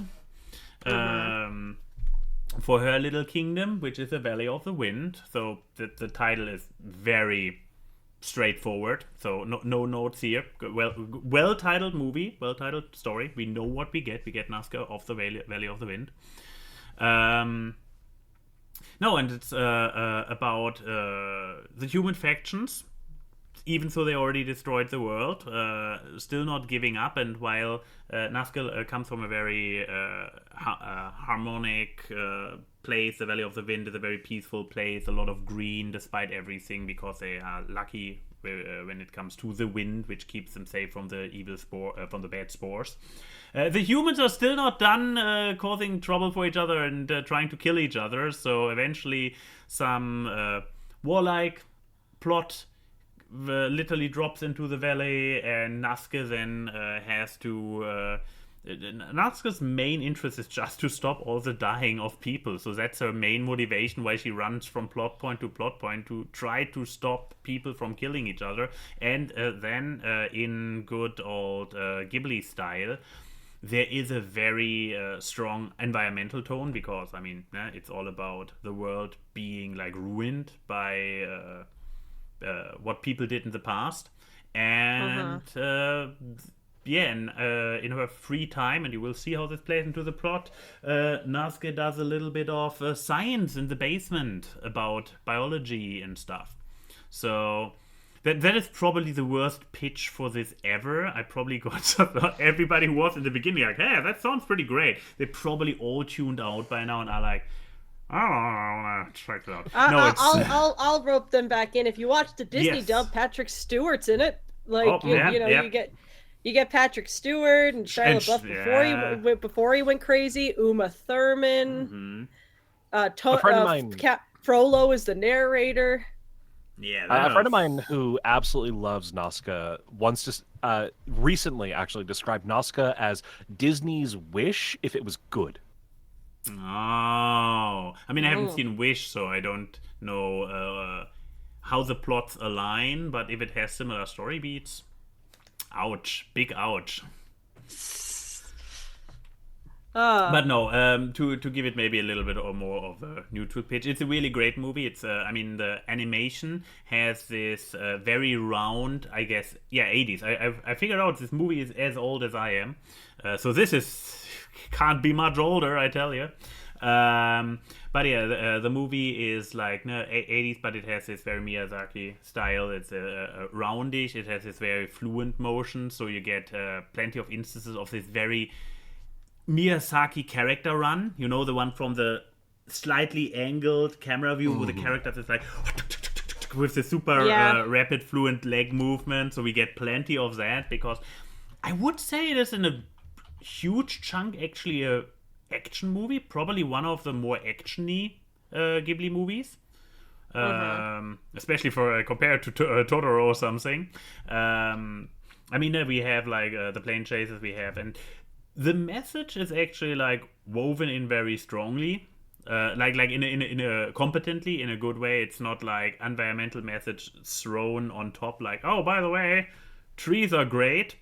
Speaker 1: For her little kingdom, which is the Valley of the Wind. So the title is very straightforward. So no notes here. Well titled movie, well titled story. We know what we get. We get Nazca of the Valley of the Wind. No, and it's about the human factions. Even though they already destroyed the world, still not giving up. And while Nazca comes from a very harmonic place, the Valley of the Wind is a very peaceful place, a lot of green despite everything, because they are lucky when it comes to the wind, which keeps them safe from the from the bad spores. The humans are still not done causing trouble for each other and trying to kill each other. So eventually, some warlike plot literally drops into the valley, and Nazca then has to. Nazca's main interest is just to stop all the dying of people. So that's her main motivation, why she runs from plot point to plot point, to try to stop people from killing each other. And then, in good old Ghibli style, there is a very strong environmental tone, because, I mean, it's all about the world being like ruined by what people did in the past. And in her free time, and you will see how this plays into the plot, Natsuki does a little bit of science in the basement about biology and stuff. So that is probably the worst pitch for this ever. I probably got everybody who was in the beginning like, hey, that sounds pretty great. They probably all tuned out by now and are like, oh, I want to check it out.
Speaker 2: I'll rope them back in. If you watch the Disney
Speaker 1: Yes.
Speaker 2: dub, Patrick Stewart's in it. Like you get Patrick Stewart and Shia LaBeouf before he went crazy. Uma Thurman.
Speaker 3: A friend of mine,
Speaker 2: Frollo is the narrator.
Speaker 1: Yeah,
Speaker 3: a friend of mine who absolutely loves Nazca once just recently actually described Nazca as Disney's Wish if it was good.
Speaker 1: Oh, I mean, I haven't seen Wish, so I don't know how the plots align. But if it has similar story beats, ouch, big ouch. But no, to give it maybe a little bit or more of a neutral pitch, it's a really great movie. It's I mean, the animation has this very round, I guess, 80s. I figured out this movie is as old as I am, so this is can't be much older, I tell you. But yeah, the movie is like 80s, but it has this very Miyazaki style. It's roundish. It has this very fluent motion, so you get plenty of instances of this very Miyazaki character run, you know, the one from the slightly angled camera view with the characters is like with the super rapid fluent leg movement. So we get plenty of that, because I would say it is in a huge chunk actually a action movie, probably one of the more actiony Ghibli movies, especially for compared to Totoro or something. I mean, we have like the plane chases we have, and the message is actually like woven in very strongly, like in a competently, in a good way. It's not like environmental message thrown on top, like, oh, by the way, trees are great.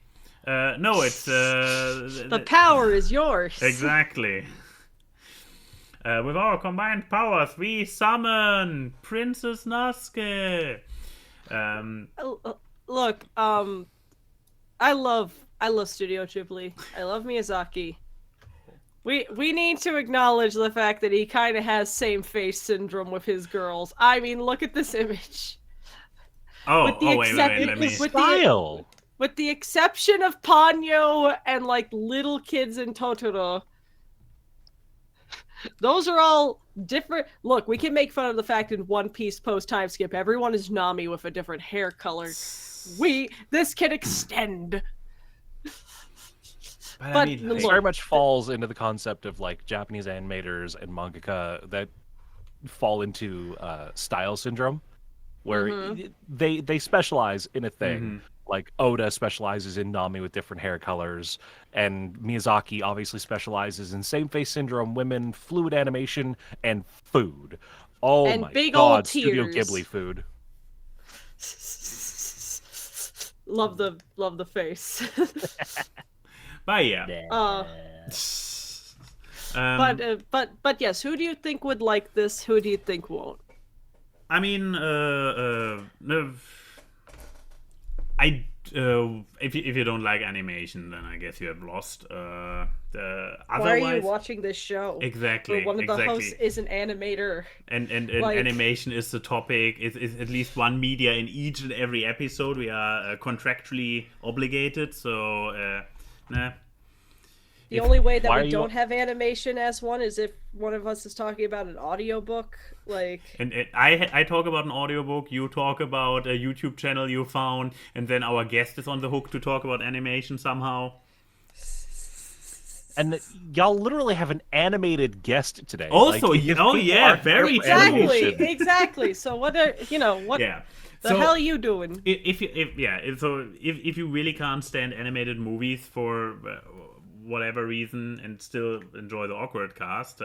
Speaker 1: No, it's
Speaker 2: the power is yours.
Speaker 1: Exactly. With our combined powers, we summon Princess Natsuki.
Speaker 2: Look, I love Studio Ghibli. I love Miyazaki. We need to acknowledge the fact that he kind of has same face syndrome with his girls. I mean, look at this image.
Speaker 1: Wait, let me.
Speaker 3: Style.
Speaker 2: With the exception of Ponyo and like little kids in Totoro, those are all different. Look, we can make fun of the fact in One Piece post time skip, everyone is Nami with a different hair color. This can extend.
Speaker 1: But
Speaker 3: I mean, it very much falls into the concept of like Japanese animators and mangaka that fall into style syndrome, where they specialize in a thing. Like Oda specializes in Nami with different hair colors, and Miyazaki obviously specializes in same face syndrome, women, fluid animation, and food. Oh
Speaker 2: and
Speaker 3: my
Speaker 2: big
Speaker 3: god,
Speaker 2: old
Speaker 3: Studio
Speaker 2: tears.
Speaker 3: Ghibli food.
Speaker 2: Love the face.
Speaker 1: But yeah.
Speaker 2: But yes, who do you think would like this? Who do you think won't?
Speaker 1: I mean, if you don't like animation, then I guess you have lost.
Speaker 2: Why
Speaker 1: Otherwise,
Speaker 2: are you watching this show?
Speaker 1: Exactly.
Speaker 2: Where one of the hosts is an animator.
Speaker 1: And
Speaker 2: like,
Speaker 1: animation is the topic. Is at least one media in each and every episode. We are contractually obligated. So, nah.
Speaker 2: The only way that we don't have animation as one is if one of us is talking about an audiobook. Like,
Speaker 1: and I talk about an audiobook, you talk about a YouTube channel you found, and then our guest is on the hook to talk about animation somehow.
Speaker 3: And y'all literally have an animated guest today.
Speaker 1: Also,
Speaker 3: like,
Speaker 1: very
Speaker 2: exactly. So what are what?
Speaker 1: Yeah.
Speaker 2: The hell are you doing?
Speaker 1: If you really can't stand animated movies for whatever reason and still enjoy the awkward cast,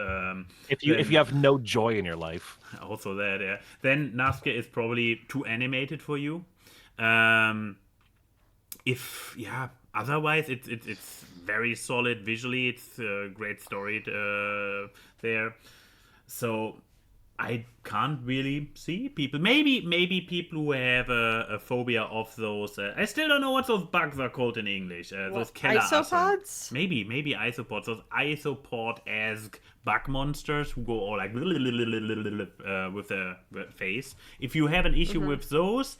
Speaker 3: if you have no joy in your life,
Speaker 1: also that, then Natsuki is probably too animated for you. Otherwise it's very solid visually. It's a great story there. So I can't really see people. Maybe people who have a phobia of those. I still don't know what those bugs are called in English. Those killer
Speaker 2: isopods?
Speaker 1: Maybe isopods. Those isopod-esque bug monsters who go all like with their face. If you have an issue with those,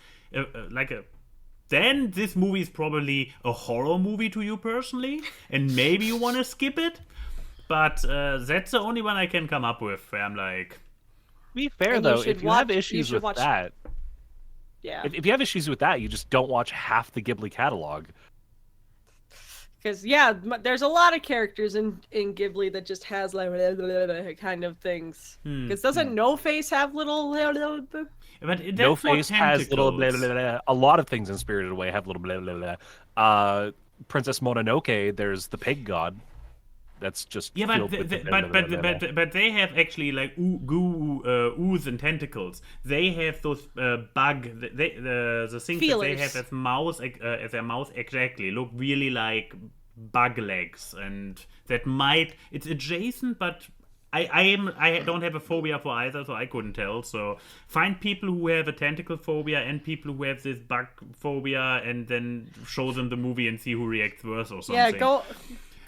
Speaker 1: then this movie is probably a horror movie to you personally, and maybe you want to skip it. But that's the only one I can come up with. Where I'm like.
Speaker 3: Be fair
Speaker 2: And
Speaker 3: though, if you have issues with that,
Speaker 2: yeah,
Speaker 3: if you have issues with that, you just don't watch half the Ghibli catalog.
Speaker 2: because there's a lot of characters in Ghibli that just has like kind of things. Because doesn't No Face have little?
Speaker 1: But that's
Speaker 3: No
Speaker 1: more
Speaker 3: Face has little blah,
Speaker 1: tentacles.
Speaker 3: blah, blah. A lot of things in Spirited Away have little blah, blah, blah. Princess Mononoke, there's the pig god. That's just
Speaker 1: Yeah,
Speaker 3: filled with blah, blah, blah, blah.
Speaker 1: but they have actually like ooze and tentacles. They have those bug the things that they have as their mouth exactly look really like bug legs, and that it's adjacent, but I don't have a phobia for either, so I couldn't tell. So find people who have a tentacle phobia and people who have this bug phobia, and then show them the movie and see who reacts worse or something.
Speaker 2: Yeah,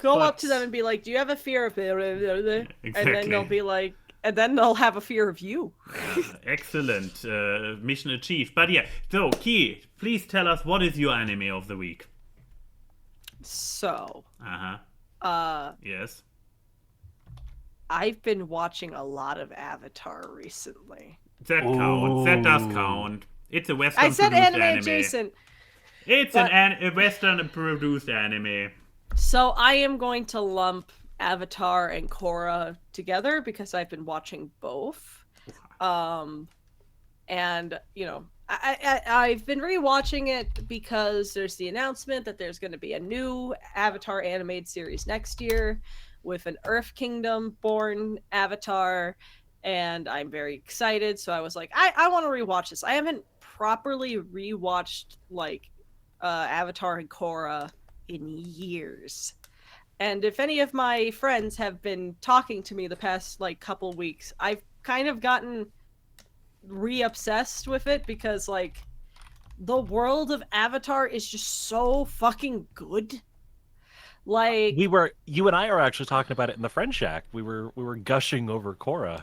Speaker 2: Go up to them and be like, "Do you have a fear of it?" And then they'll be like, and then they'll have a fear of you.
Speaker 1: Excellent. Mission achieved. But yeah, so Key, please tell us, what is your anime of the week?
Speaker 2: So,
Speaker 1: Yes.
Speaker 2: I've been watching a lot of Avatar recently.
Speaker 1: That counts. That does count. It's a Western
Speaker 2: I said
Speaker 1: produced
Speaker 2: anime adjacent.
Speaker 1: It's a Western produced anime.
Speaker 2: So I am going to lump Avatar and Korra together because I've been watching both. And I've been rewatching it because there's the announcement that there's going to be a new Avatar animated series next year with an Earth Kingdom born Avatar, and I'm very excited. So I was like, I want to rewatch this. I haven't properly rewatched like Avatar and Korra in years. And if any of my friends have been talking to me the past like couple weeks, I've kind of gotten re-obsessed with it because like the world of Avatar is just so fucking good. Like
Speaker 3: you and I are actually talking about it in the Friend Shack. We were gushing over Korra.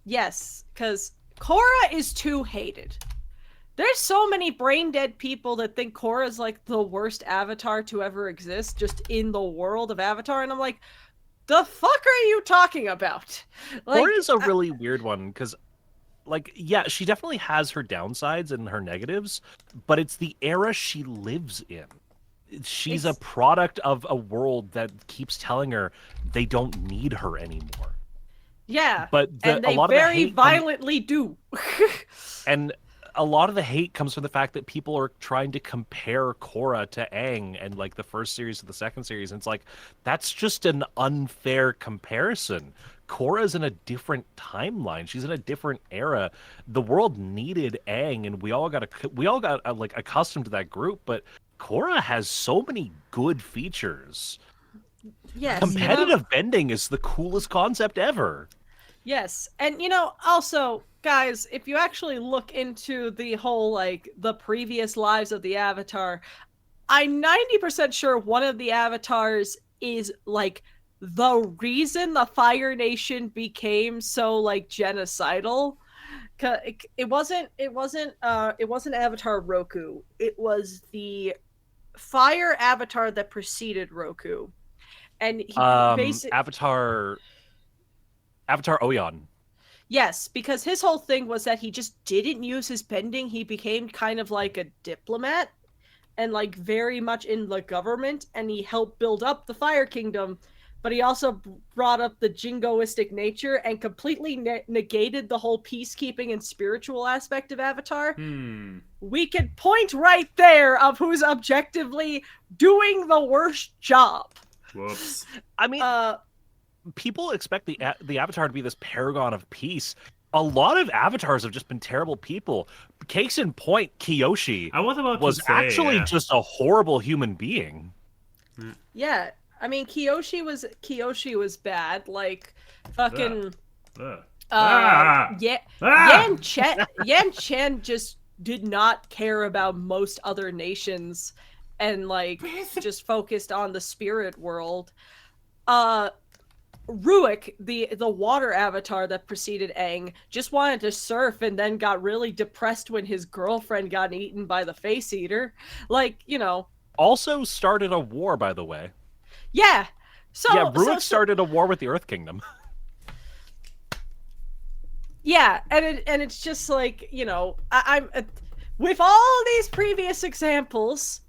Speaker 2: Yes, because Korra is too hated. There's so many brain dead people that think Korra is like the worst Avatar to ever exist just in the world of Avatar, and I'm like, the fuck are you talking about? Like,
Speaker 3: Korra is a really weird one because, like, yeah, she definitely has her downsides and her negatives, but it's the era she lives in. She's a product of a world that keeps telling her they don't need her anymore.
Speaker 2: Yeah,
Speaker 3: but
Speaker 2: and they very violently do.
Speaker 3: And a lot of the hate comes from the fact that people are trying to compare Korra to Aang and like the first series to the second series. And it's like, that's just an unfair comparison. Korra's in a different timeline. She's in a different era. The world needed Aang, and we all got like accustomed to that group. But Korra has so many good features.
Speaker 2: Yes,
Speaker 3: competitive bending is the coolest concept ever.
Speaker 2: Yes, and also, guys, if you actually look into the whole like the previous lives of the Avatar, I'm 90% sure one of the Avatars is like the reason the Fire Nation became so like genocidal. It wasn't Avatar Roku. It was the Fire Avatar that preceded Roku, and he Avatar Oyan. Yes, because his whole thing was that he just didn't use his bending. He became kind of like a diplomat and like very much in the government, and he helped build up the Fire Kingdom, but he also brought up the jingoistic nature and completely negated the whole peacekeeping and spiritual aspect of Avatar. We can point right there of who's objectively doing the worst job.
Speaker 1: Whoops.
Speaker 3: I mean, people expect the Avatar to be this paragon of peace. A lot of Avatars have just been terrible people. Case in point, Kyoshi was actually just a horrible human being.
Speaker 2: Yeah, I mean, Kyoshi was bad. Like, fucking Yan Chen just did not care about most other nations and like just focused on the spirit world. Ruik, the water avatar that preceded Aang, just wanted to surf and then got really depressed when his girlfriend got eaten by the face eater. Like, you know.
Speaker 3: Also started a war, by the way.
Speaker 2: Yeah.
Speaker 3: Ruik started a war with the Earth Kingdom.
Speaker 2: Yeah, and it's just like, you know, I'm with all these previous examples,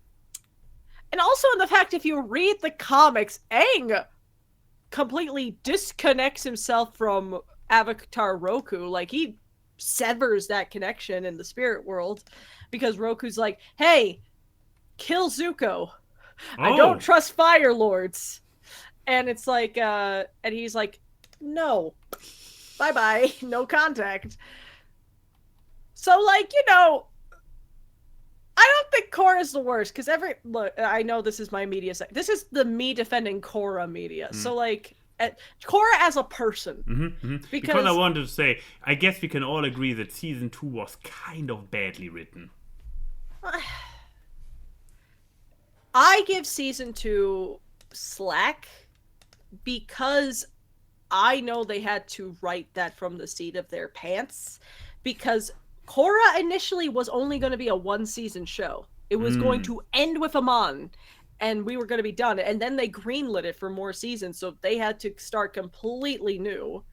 Speaker 2: and also in the fact if you read the comics, Aang completely disconnects himself from Avatar Roku. Like, he severs that connection in the spirit world because Roku's like, hey, kill Zuko. I don't trust Fire Lords. And it's like, and he's like, no. Bye-bye. No contact. So, like, you know, I don't think Korra's the worst, because look, I know this is my media side. This is the me defending Korra media. So, like, Korra as a person.
Speaker 1: Because I wanted to say, I guess we can all agree that season 2 was kind of badly written.
Speaker 2: I give season 2 slack because I know they had to write that from the seat of their pants, because Korra initially was only going to be a 1-season show. It was going to end with Amon, and we were going to be done. And then they greenlit it for more seasons, so they had to start completely new.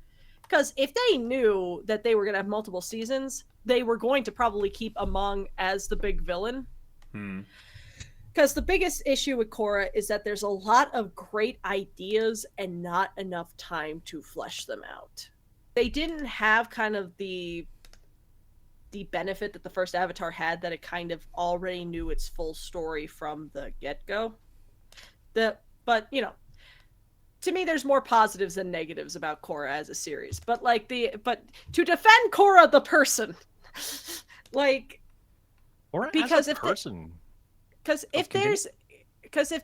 Speaker 2: Because if they knew that they were going to have multiple seasons, they were going to probably keep Amon as the big villain. Because the biggest issue with Korra is that there's a lot of great ideas and not enough time to flesh them out. They didn't have kind of the benefit that the first Avatar had, that it kind of already knew its full story from the get-go. But, you know, to me, there's more positives than negatives about Korra as a series. But to defend Korra the person, like,
Speaker 3: Korra
Speaker 2: because
Speaker 3: as a person.
Speaker 2: Because if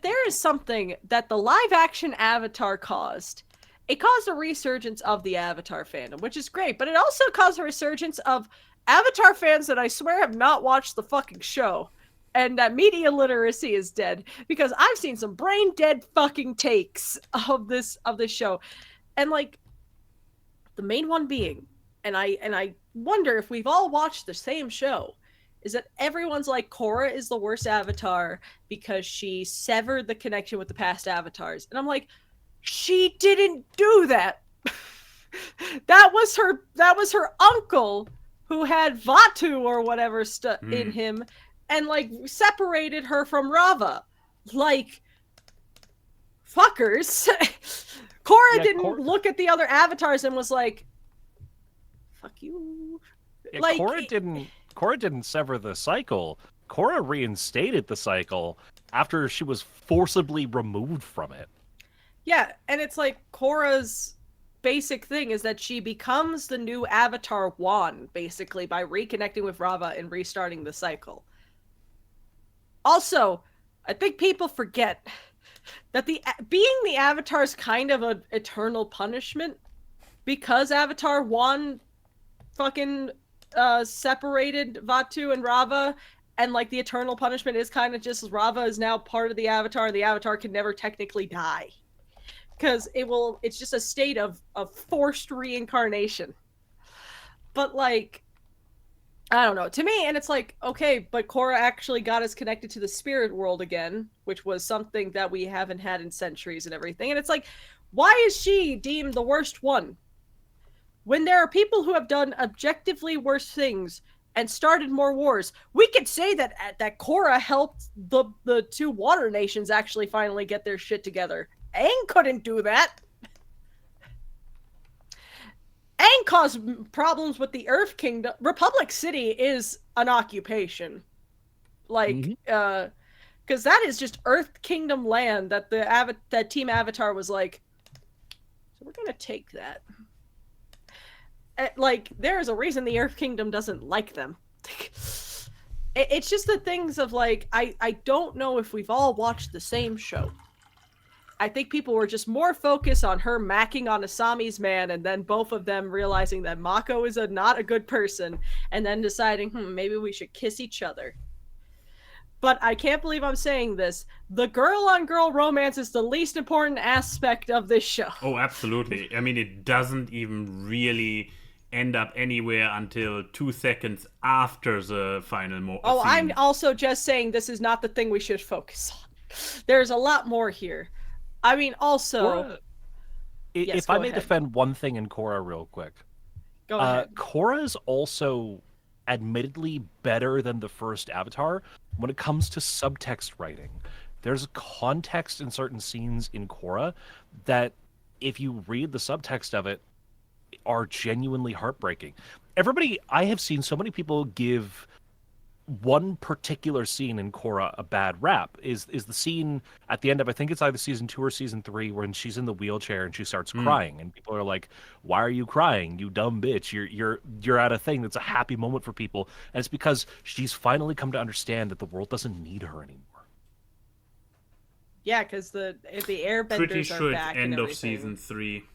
Speaker 2: there is something that the live action Avatar caused, it caused a resurgence of the Avatar fandom, which is great, but it also caused a resurgence of Avatar fans that I swear have not watched the fucking show, and that media literacy is dead, because I've seen some brain dead fucking takes of this show. And like, the main one being, and I wonder if we've all watched the same show, is that everyone's like, Korra is the worst Avatar because she severed the connection with the past Avatars. And I'm like, she didn't do that. That was her uncle who had Vatu or whatever in him, and like separated her from Rava. Like, fuckers. Korra didn't look at the other Avatars and was like, fuck you.
Speaker 3: Yeah,
Speaker 2: like,
Speaker 3: Korra didn't sever the cycle. Korra reinstated the cycle after she was forcibly removed from it.
Speaker 2: Yeah, and it's like Korra's basic thing is that she becomes the new Avatar Wan, basically, by reconnecting with Rava and restarting the cycle. Also, I think people forget that being the Avatar is kind of an eternal punishment, because Avatar Wan fucking separated Vatu and Rava, and like the eternal punishment is kind of just Rava is now part of the Avatar, and the Avatar can never technically die, because it's just a state of forced reincarnation. But like, I don't know, to me, and it's like, okay, but Korra actually got us connected to the spirit world again, which was something that we haven't had in centuries and everything. And it's like, why is she deemed the worst one when there are people who have done objectively worse things and started more wars? We could say that Korra helped the two water nations actually finally get their shit together. Aang couldn't do that. Aang caused problems with the Earth Kingdom. Republic City is an occupation. Like, because that is just Earth Kingdom land that that Team Avatar was like, so we're gonna take that. Like, there is a reason the Earth Kingdom doesn't like them. It's just the things of like, I don't know if we've all watched the same show. I think people were just more focused on her macking on Asami's man, and then both of them realizing that Mako is not a good person, and then deciding, maybe we should kiss each other. But I can't believe I'm saying this. The girl-on-girl romance is the least important aspect of this show.
Speaker 1: Oh, absolutely. I mean, it doesn't even really end up anywhere until 2 seconds after the final scene.
Speaker 2: I'm also just saying this is not the thing we should focus on. There's a lot more here. I mean, also...
Speaker 3: if I may defend one thing in Korra real quick.
Speaker 2: Go ahead.
Speaker 3: Korra is also admittedly better than the first Avatar when it comes to subtext writing. There's context in certain scenes in Korra that, if you read the subtext of it, are genuinely heartbreaking. I have seen so many people give one particular scene in Korra a bad rap. Is the scene at the end of, I think it's either season 2 or season 3, when she's in the wheelchair and she starts crying, and people are like, "Why are you crying, you dumb bitch? You're at a thing that's a happy moment for people." And it's because she's finally come to understand that the world doesn't need her anymore.
Speaker 2: Yeah, because the airbenders
Speaker 1: Pretty sure
Speaker 2: are back
Speaker 1: it's end
Speaker 2: and
Speaker 1: of
Speaker 2: everything.
Speaker 1: season 3.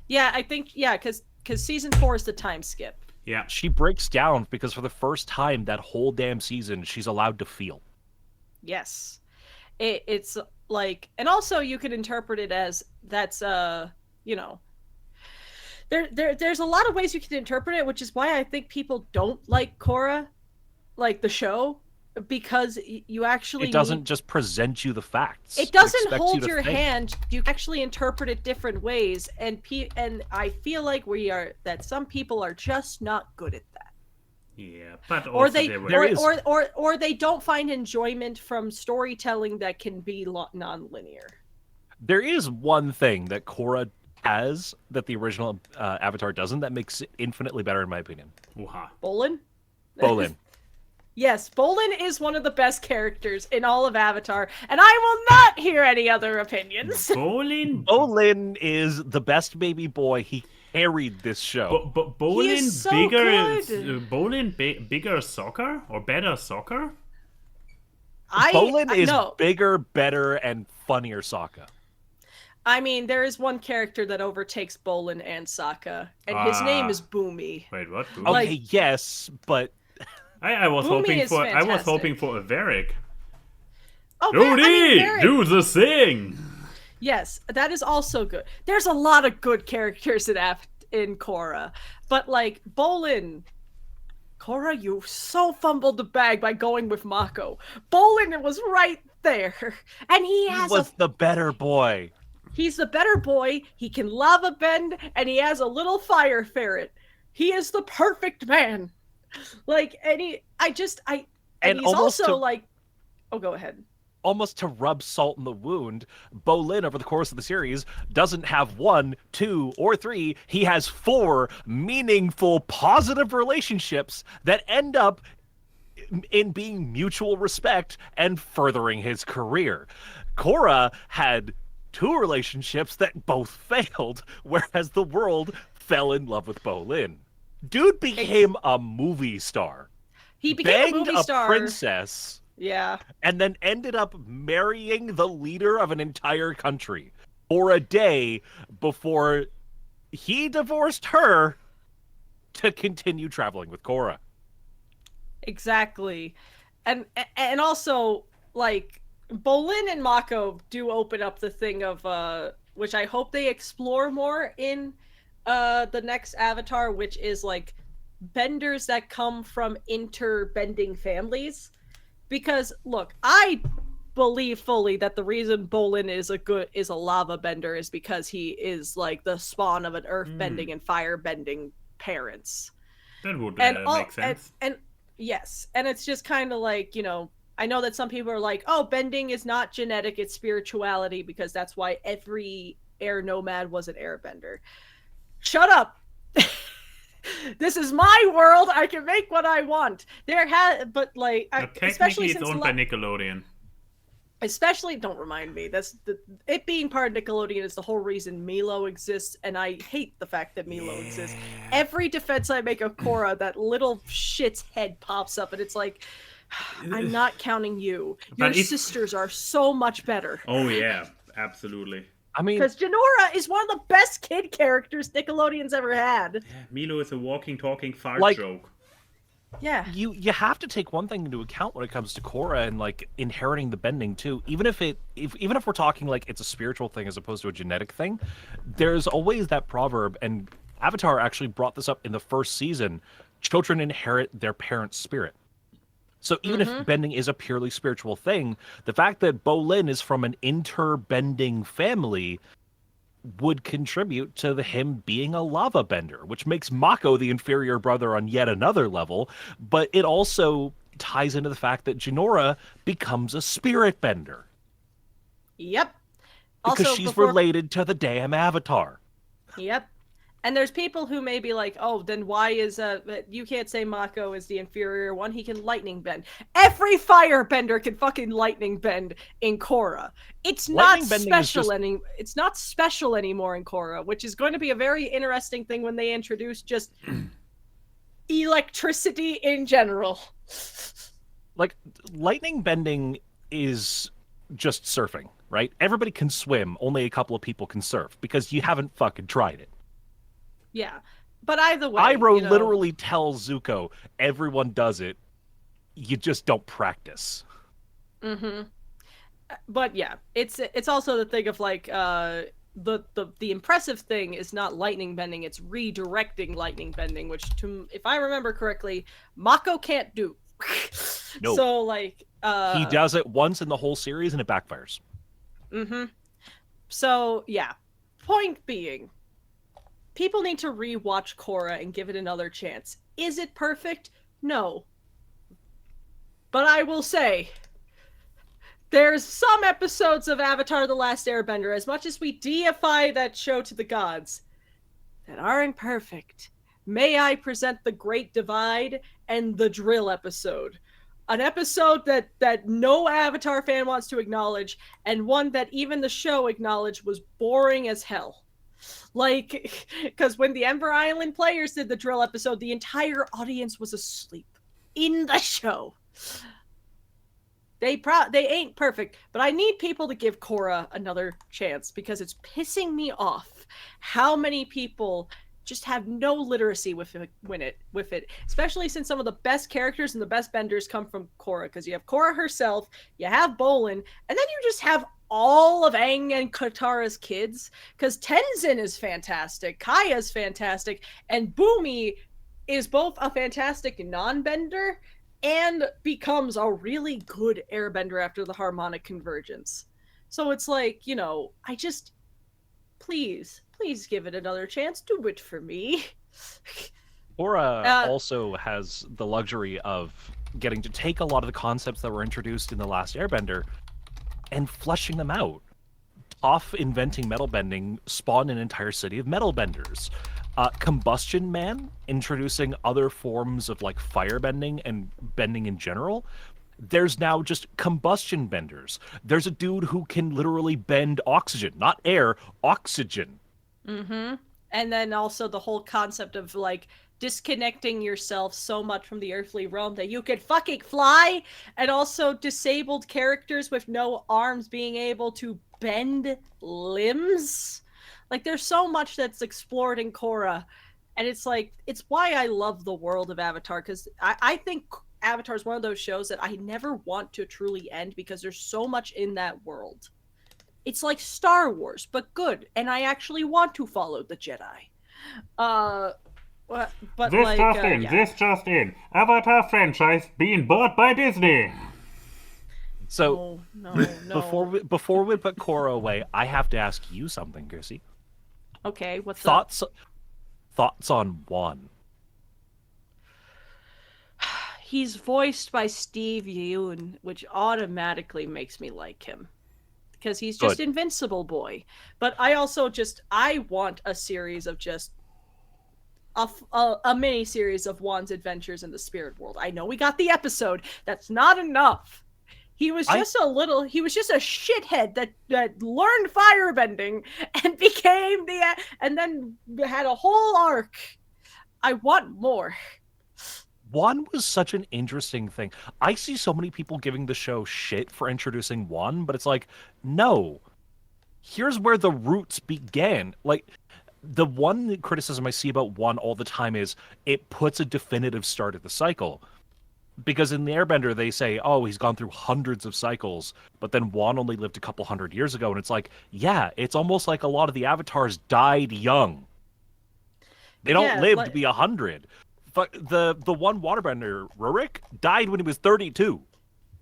Speaker 2: Yeah, I think, because season 4 is the time skip.
Speaker 1: Yeah.
Speaker 3: She breaks down because for the first time that whole damn season, she's allowed to feel.
Speaker 2: Yes. It's like, and also you could interpret it as that's, there's a lot of ways you can interpret it, which is why I think people don't like Korra, like the show, because you actually
Speaker 3: It doesn't just present you the facts.
Speaker 2: It doesn't
Speaker 3: expects
Speaker 2: hold
Speaker 3: you to
Speaker 2: your
Speaker 3: think.
Speaker 2: hand. You actually interpret it different ways, and I feel like that some people are just not good at that.
Speaker 1: Yeah, but also
Speaker 2: Or they don't find enjoyment from storytelling that can be non-linear.
Speaker 3: There is one thing that Korra has that the original Avatar doesn't, that makes it infinitely better in my opinion.
Speaker 2: Bolin?
Speaker 3: Bolin.
Speaker 2: Yes, Bolin is one of the best characters in all of Avatar, and I will not hear any other opinions.
Speaker 3: Bolin is the best baby boy. He carried this show.
Speaker 1: Bolin
Speaker 2: so
Speaker 1: bigger, Bolin bigger soccer or better soccer?
Speaker 3: Bolin is bigger, better, and funnier Sokka.
Speaker 2: I mean, there is one character that overtakes Bolin and Sokka, and his name is Boomy.
Speaker 1: Wait, what?
Speaker 3: Boomy? Okay, yes, but
Speaker 1: I was hoping for a Varric.
Speaker 2: Oh,
Speaker 1: Rudy, do the thing.
Speaker 2: Yes, that is also good. There's a lot of good characters in Korra, but like Bolin, Korra, you so fumbled the bag by going with Mako. Bolin was right there, and he was
Speaker 3: the better boy.
Speaker 2: He's the better boy. He can lava bend, and he has a little fire ferret. He is the perfect man. Like, and he's also like, oh, go ahead.
Speaker 3: Almost to rub salt in the wound, Bolin, over the course of the series, doesn't have 1, 2, or 3. He has 4 meaningful, positive relationships that end up in being mutual respect and furthering his career. Korra had 2 relationships that both failed, whereas the world fell in love with Bolin. Dude became a movie star.
Speaker 2: He became a movie star.
Speaker 3: A princess.
Speaker 2: Yeah.
Speaker 3: And then ended up marrying the leader of an entire country for a day before he divorced her to continue traveling with Korra.
Speaker 2: Exactly. And also, like, Bolin and Mako do open up the thing of, which I hope they explore more in the next Avatar, which is like benders that come from interbending families. Because look, I believe fully that the reason Bolin is a lava bender is because he is like the spawn of an earth bending and fire bending parents.
Speaker 1: That would make sense.
Speaker 2: And yes, and it's just kind of like, I know that some people are like, oh, bending is not genetic, it's spirituality, because that's why every air nomad was an airbender. Shut up. This is my world. I can make what I want. But like, especially
Speaker 1: it's owned by Nickelodeon.
Speaker 2: Especially, don't remind me. It being part of Nickelodeon is the whole reason Milo exists, and I hate the fact that Milo exists. Every defense I make of Korra, that little shit's head pops up, and it's like, I'm not counting you. Your sisters are so much better.
Speaker 1: Oh yeah. Absolutely.
Speaker 3: I mean,
Speaker 2: Because Janora is one of the best kid characters Nickelodeon's ever had.
Speaker 1: Milo is a walking, talking fart
Speaker 3: Like-
Speaker 1: joke.
Speaker 2: Yeah.
Speaker 3: you have to take one thing into account when it comes to Korra and like inheriting the bending too. Even if we're talking like it's a spiritual thing as opposed to a genetic thing, there's always that proverb, and Avatar actually brought this up in the first season. Children inherit their parents' spirit. So even if bending is a purely spiritual thing, the fact that Bolin is from an inter-bending family would contribute to him being a lava bender, which makes Mako the inferior brother on yet another level, but it also ties into the fact that Jinora becomes a spirit bender.
Speaker 2: Yep.
Speaker 3: Because
Speaker 2: Also,
Speaker 3: she's related to the damn Avatar.
Speaker 2: Yep. And there's people who may be like, oh, then why is you can't say Mako is the inferior one, he can lightning bend. Every firebender can fucking lightning bend in Korra. It's not special it's not special anymore in Korra, which is going to be a very interesting thing when they introduce just electricity in general.
Speaker 3: Like, lightning bending is just surfing, right? Everybody can swim, only a couple of people can surf, because you haven't fucking tried it.
Speaker 2: Yeah, but either way,
Speaker 3: Iroh literally tells Zuko, everyone does it, you just don't practice.
Speaker 2: Mm-hmm. But yeah, it's also the thing of like the impressive thing is not lightning bending, it's redirecting lightning bending, which if I remember correctly, Mako can't do.
Speaker 3: No.
Speaker 2: So like
Speaker 3: he does it once in the whole series and it backfires.
Speaker 2: Mm-hmm. So yeah, point being, people need to rewatch Korra and give it another chance. Is it perfect? No. But I will say, there's some episodes of Avatar: The Last Airbender, as much as we deify that show to the gods, that aren't perfect. May I present The Great Divide and the Drill episode. An episode that no Avatar fan wants to acknowledge, and one that even the show acknowledged was boring as hell. Like, because when the Ember Island players did the Drill episode, the entire audience was asleep in the show. They ain't perfect, but I need people to give Korra another chance, because it's pissing me off how many people just have no literacy with it, especially since some of the best characters and the best benders come from Korra, because you have Korra herself, you have Bolin, and then you just have all of Aang and Katara's kids, because Tenzin is fantastic, Kaya's fantastic, and Boomy is both a fantastic non-bender and becomes a really good airbender after the harmonic convergence. So it's like, I just, please give it another chance. Do it for me.
Speaker 3: Korra also has the luxury of getting to take a lot of the concepts that were introduced in The Last Airbender and fleshing them out. Toph inventing metal bending spawned an entire city of metal benders. Combustion Man introducing other forms of like fire bending and bending in general. There's now just combustion benders. There's a dude who can literally bend oxygen, not air, oxygen.
Speaker 2: Mm-hmm. And then also the whole concept of like disconnecting yourself so much from the earthly realm that you could fucking fly, and also disabled characters with no arms being able to bend limbs. Like, there's so much that's explored in Korra, and it's like, it's why I love the world of Avatar, because I think Avatar is one of those shows that I never want to truly end, because there's so much in that world. It's like Star Wars, but good, and I actually want to follow the Jedi. But
Speaker 1: This just in. Avatar franchise being bought by Disney.
Speaker 3: So,
Speaker 2: no.
Speaker 3: before we put Korra away, I have to ask you something, Chrissy.
Speaker 2: Okay, what's
Speaker 3: Thoughts on Wan?
Speaker 2: He's voiced by Steve Yeun, which automatically makes me like him, because he's just
Speaker 3: Good.
Speaker 2: Invincible Boy. But I also I want a series of just a mini series of Wan's adventures in the spirit world. I know we got the episode. That's not enough. He was just a shithead that learned firebending and became and then had a whole arc. I want more.
Speaker 3: Wan was such an interesting thing. I see so many people giving the show shit for introducing Wan, but it's like, no. here's where the roots began. Like, the one criticism I see about one all the time is it puts a definitive start at the cycle. Because in the Airbender, they say, oh, he's gone through hundreds of cycles, but then Juan only lived a couple hundred years ago. And it's like, yeah, it's almost like a lot of the avatars died young. They don't live to be 100. But the one waterbender, Rurik, died when he was 32.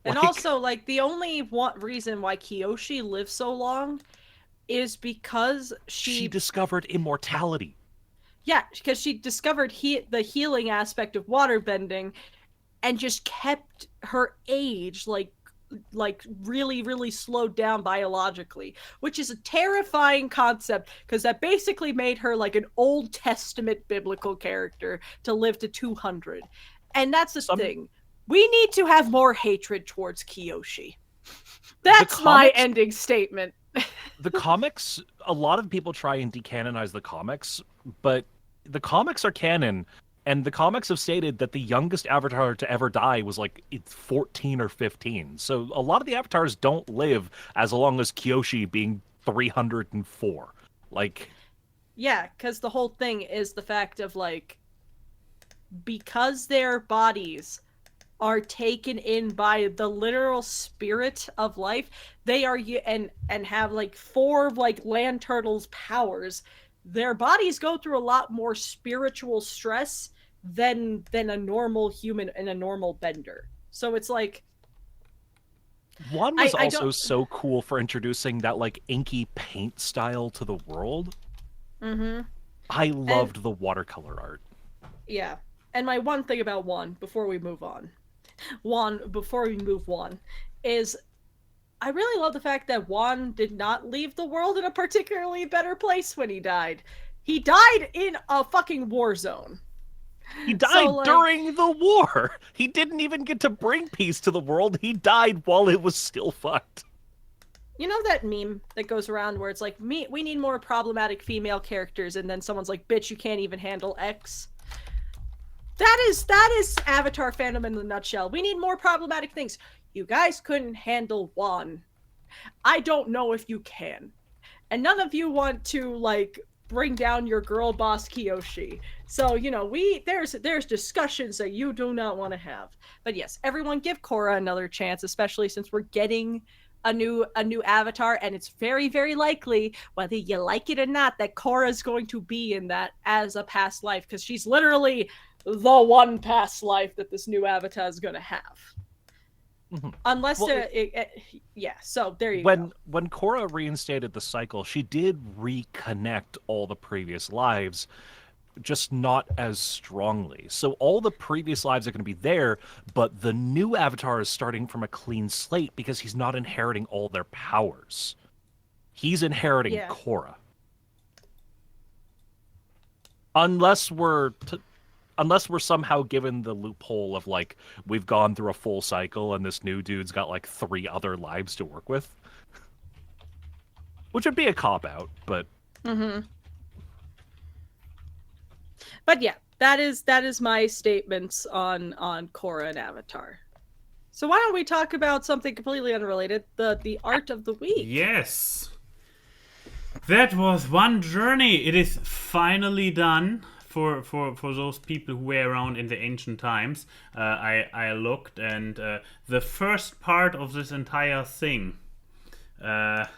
Speaker 2: And also, like, the only reason why Kyoshi lives so long is because she
Speaker 3: discovered immortality.
Speaker 2: Yeah, because she discovered the healing aspect of waterbending and just kept her age, like really, really slowed down biologically, which is a terrifying concept because that basically made her like an Old Testament biblical character to live to 200. And that's the thing. We need to have more hatred towards Kyoshi. That's my ending statement.
Speaker 3: The comics, a lot of people try and decanonize the comics, but the comics are canon, and the comics have stated that the youngest avatar to ever die was like 14 or 15. So a lot of the avatars don't live as long as Kyoshi being 304. Like,
Speaker 2: yeah, because the whole thing is the fact of like, because their bodies are taken in by the literal spirit of life, they are and have like 4 like land turtles powers. Their bodies go through a lot more spiritual stress than a normal human and a normal bender. So it's like,
Speaker 3: one was also so cool for introducing that like inky paint style to the world.
Speaker 2: Mm-hmm.
Speaker 3: I loved the watercolor art.
Speaker 2: Yeah. And my one thing about Juan, before we move on, is I really love the fact that Juan did not leave the world in a particularly better place when he died. He died in a fucking war zone.
Speaker 3: He died during the war. He didn't even get to bring peace to the world. He died while it was still fucked.
Speaker 2: You know that meme that goes around where it's like, we need more problematic female characters, and then someone's like, bitch, you can't even handle X? That is Avatar fandom in a nutshell. We need more problematic things. You guys couldn't handle Juan. I don't know if you can. And none of you want to, like, bring down your girl boss Kyoshi. So, you know, there's discussions that you do not want to have. But yes, everyone give Korra another chance, especially since we're getting a new avatar, and it's very, very likely, whether you like it or not, that Korra's going to be in that as a past life, because she's literally the one past life that this new avatar is going to have. Mm-hmm. Unless so there you go.
Speaker 3: When Korra reinstated the cycle, she did reconnect all the previous lives, just not as strongly. So all the previous lives are going to be there, but the new avatar is starting from a clean slate because he's not inheriting all their powers. He's inheriting Korra. Unless we're somehow given the loophole of, like, we've gone through a full cycle and this new dude's got, like, 3 other lives to work with. Which would be a cop-out, but...
Speaker 2: Mm-hmm. But yeah, that is my statements on Korra and Avatar. So why don't we talk about something completely unrelated, the art of the week?
Speaker 1: Yes! That was one journey. It is finally done. For those people who were around in the ancient times, I looked, and the first part of this entire thing, the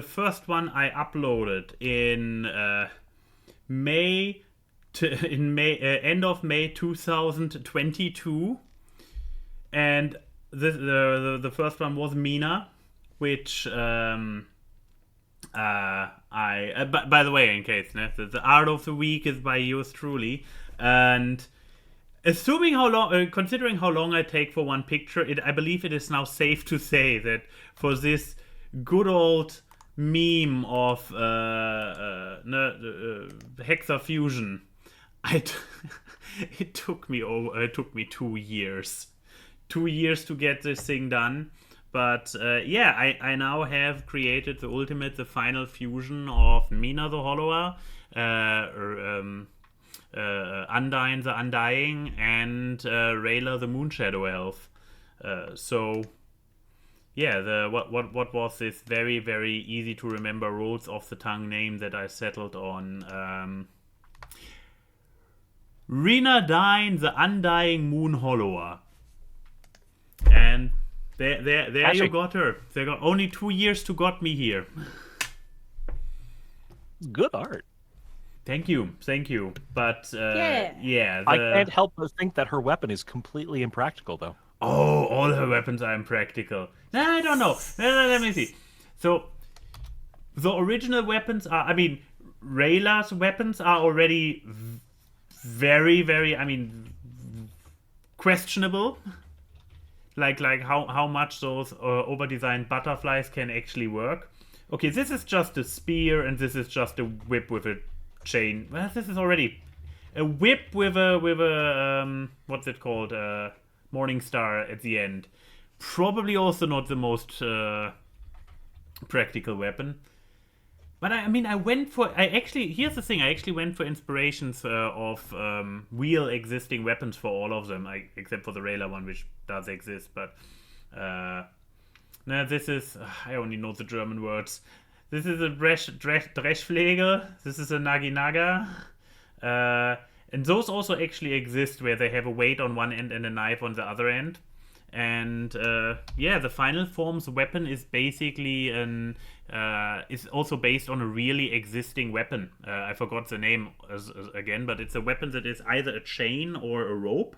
Speaker 1: first one I uploaded in end of May 2022, and the first one was Mina, which by the way, in case the art of the week is by yours truly, and assuming considering how long I take for one picture, I believe it is now safe to say that for this good old meme of hexafusion, it took me 2 years, 2 years to get this thing done. But I now have created the final fusion of Mina the Hollower, Undyne the Undying, and Rayla the Moonshadow Elf. So, yeah, the what was this very, very easy to remember rolls off the tongue name that I settled on? Renardine, the Undying Moon Hollower. And there you got her. They got only 2 years to got me here.
Speaker 3: Good art.
Speaker 1: Thank you. But yeah,
Speaker 3: I can't help but think that her weapon is completely impractical, though.
Speaker 1: Oh, all her weapons are impractical. I don't know. Let me see. So, the original weapons are, I mean, Rayla's weapons are already very, very, I mean, questionable. Like how much those over-designed butterflies can actually work. Okay, this is just a spear, and this is just a whip with a chain. Well, this is already a whip with a what's it called? Morning Star at the end. Probably also not the most practical weapon. But here's the thing, I actually went for inspirations of real existing weapons for all of them, except for the Rayla one, which does exist, but no, this is, I only know the German words. This is a Dreschflegel, this is a Naginaga, and those also actually exist where they have a weight on one end and a knife on the other end. And the final form's weapon is basically is also based on a really existing weapon. I forgot the name again, but it's a weapon that is either a chain or a rope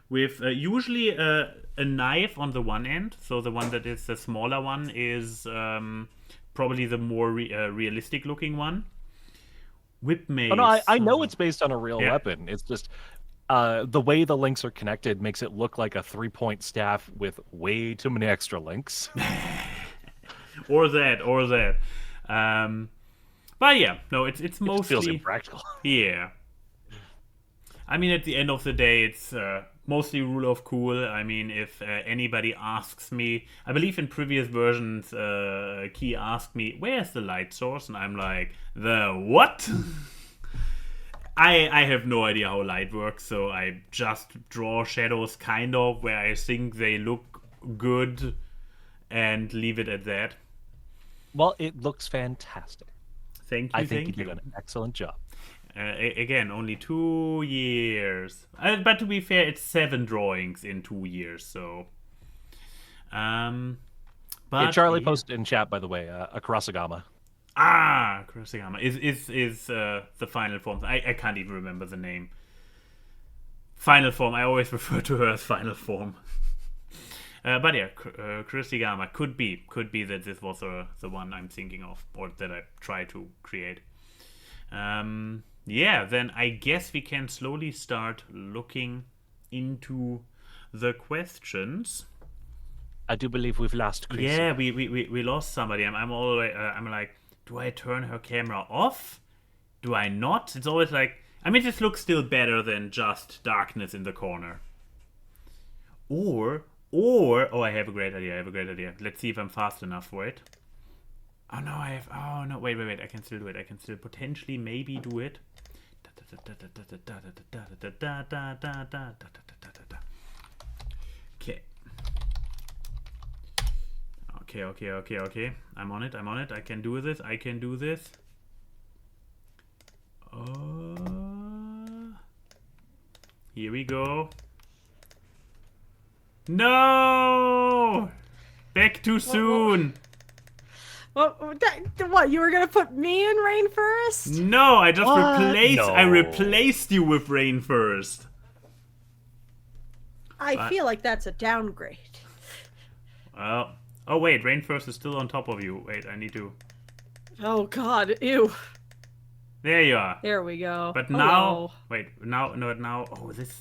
Speaker 1: with usually a knife on the one end. So the one that is the smaller one is probably the more realistic looking one. Whip mace.
Speaker 3: Oh, no, I know it's based on a real weapon. It's just the way the links are connected makes it look like a 3-point staff with way too many extra links.
Speaker 1: or that. But yeah, no, it's mostly...
Speaker 3: It feels impractical.
Speaker 1: Yeah. I mean, at the end of the day, it's mostly rule of cool. I mean, if anybody asks me... I believe in previous versions, Key asked me, where's the light source? And I'm like, the what? I have no idea how light works, so I just draw shadows kind of where I think they look good and leave it at that.
Speaker 3: Well, it looks fantastic.
Speaker 1: Thank you.
Speaker 3: I think you did an excellent job.
Speaker 1: Again, only 2 years. But to be fair, it's 7 drawings in 2 years, so...
Speaker 3: But Charlie posted in chat, by the way, a Kurosagama.
Speaker 1: Ah, Kurosagama is the final form. I can't even remember the name. Final form. I always refer to her as final form. But yeah, Kurosagama could be that this was the one I'm thinking of, or that I try to create. Then I guess we can slowly start looking into the questions.
Speaker 3: I do believe we've lost Chris.
Speaker 1: Yeah, we lost somebody. I'm like, do I turn her camera off? Do I not? It's always like, I mean, this looks still better than just darkness in the corner. Or, I have a great idea. Let's see if I'm fast enough for it. Oh no, wait, I can still do it. I can still potentially maybe do it. Okay. I'm on it. I can do this. Here we go. No! Back too soon.
Speaker 2: What? You were gonna put me in Rain first?
Speaker 1: No, I just replaced.
Speaker 3: No.
Speaker 1: I replaced you with Rain first.
Speaker 2: I feel like that's a downgrade.
Speaker 1: Well, oh wait, Rain first is still on top of you. Wait, I need to.
Speaker 2: Oh God! Ew.
Speaker 1: There you are.
Speaker 2: There we go.
Speaker 1: But now, wait, now. Oh, this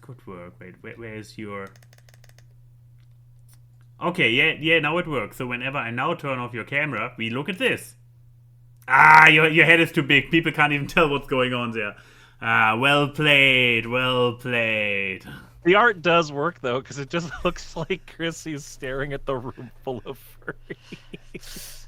Speaker 1: could work. Wait, where is your? Okay, yeah, now it works. So whenever I now turn off your camera, we look at this. Ah, your head is too big. People can't even tell what's going on there. Ah, well played.
Speaker 3: The art does work, though, because it just looks like Chrissy's staring at the room full of furries.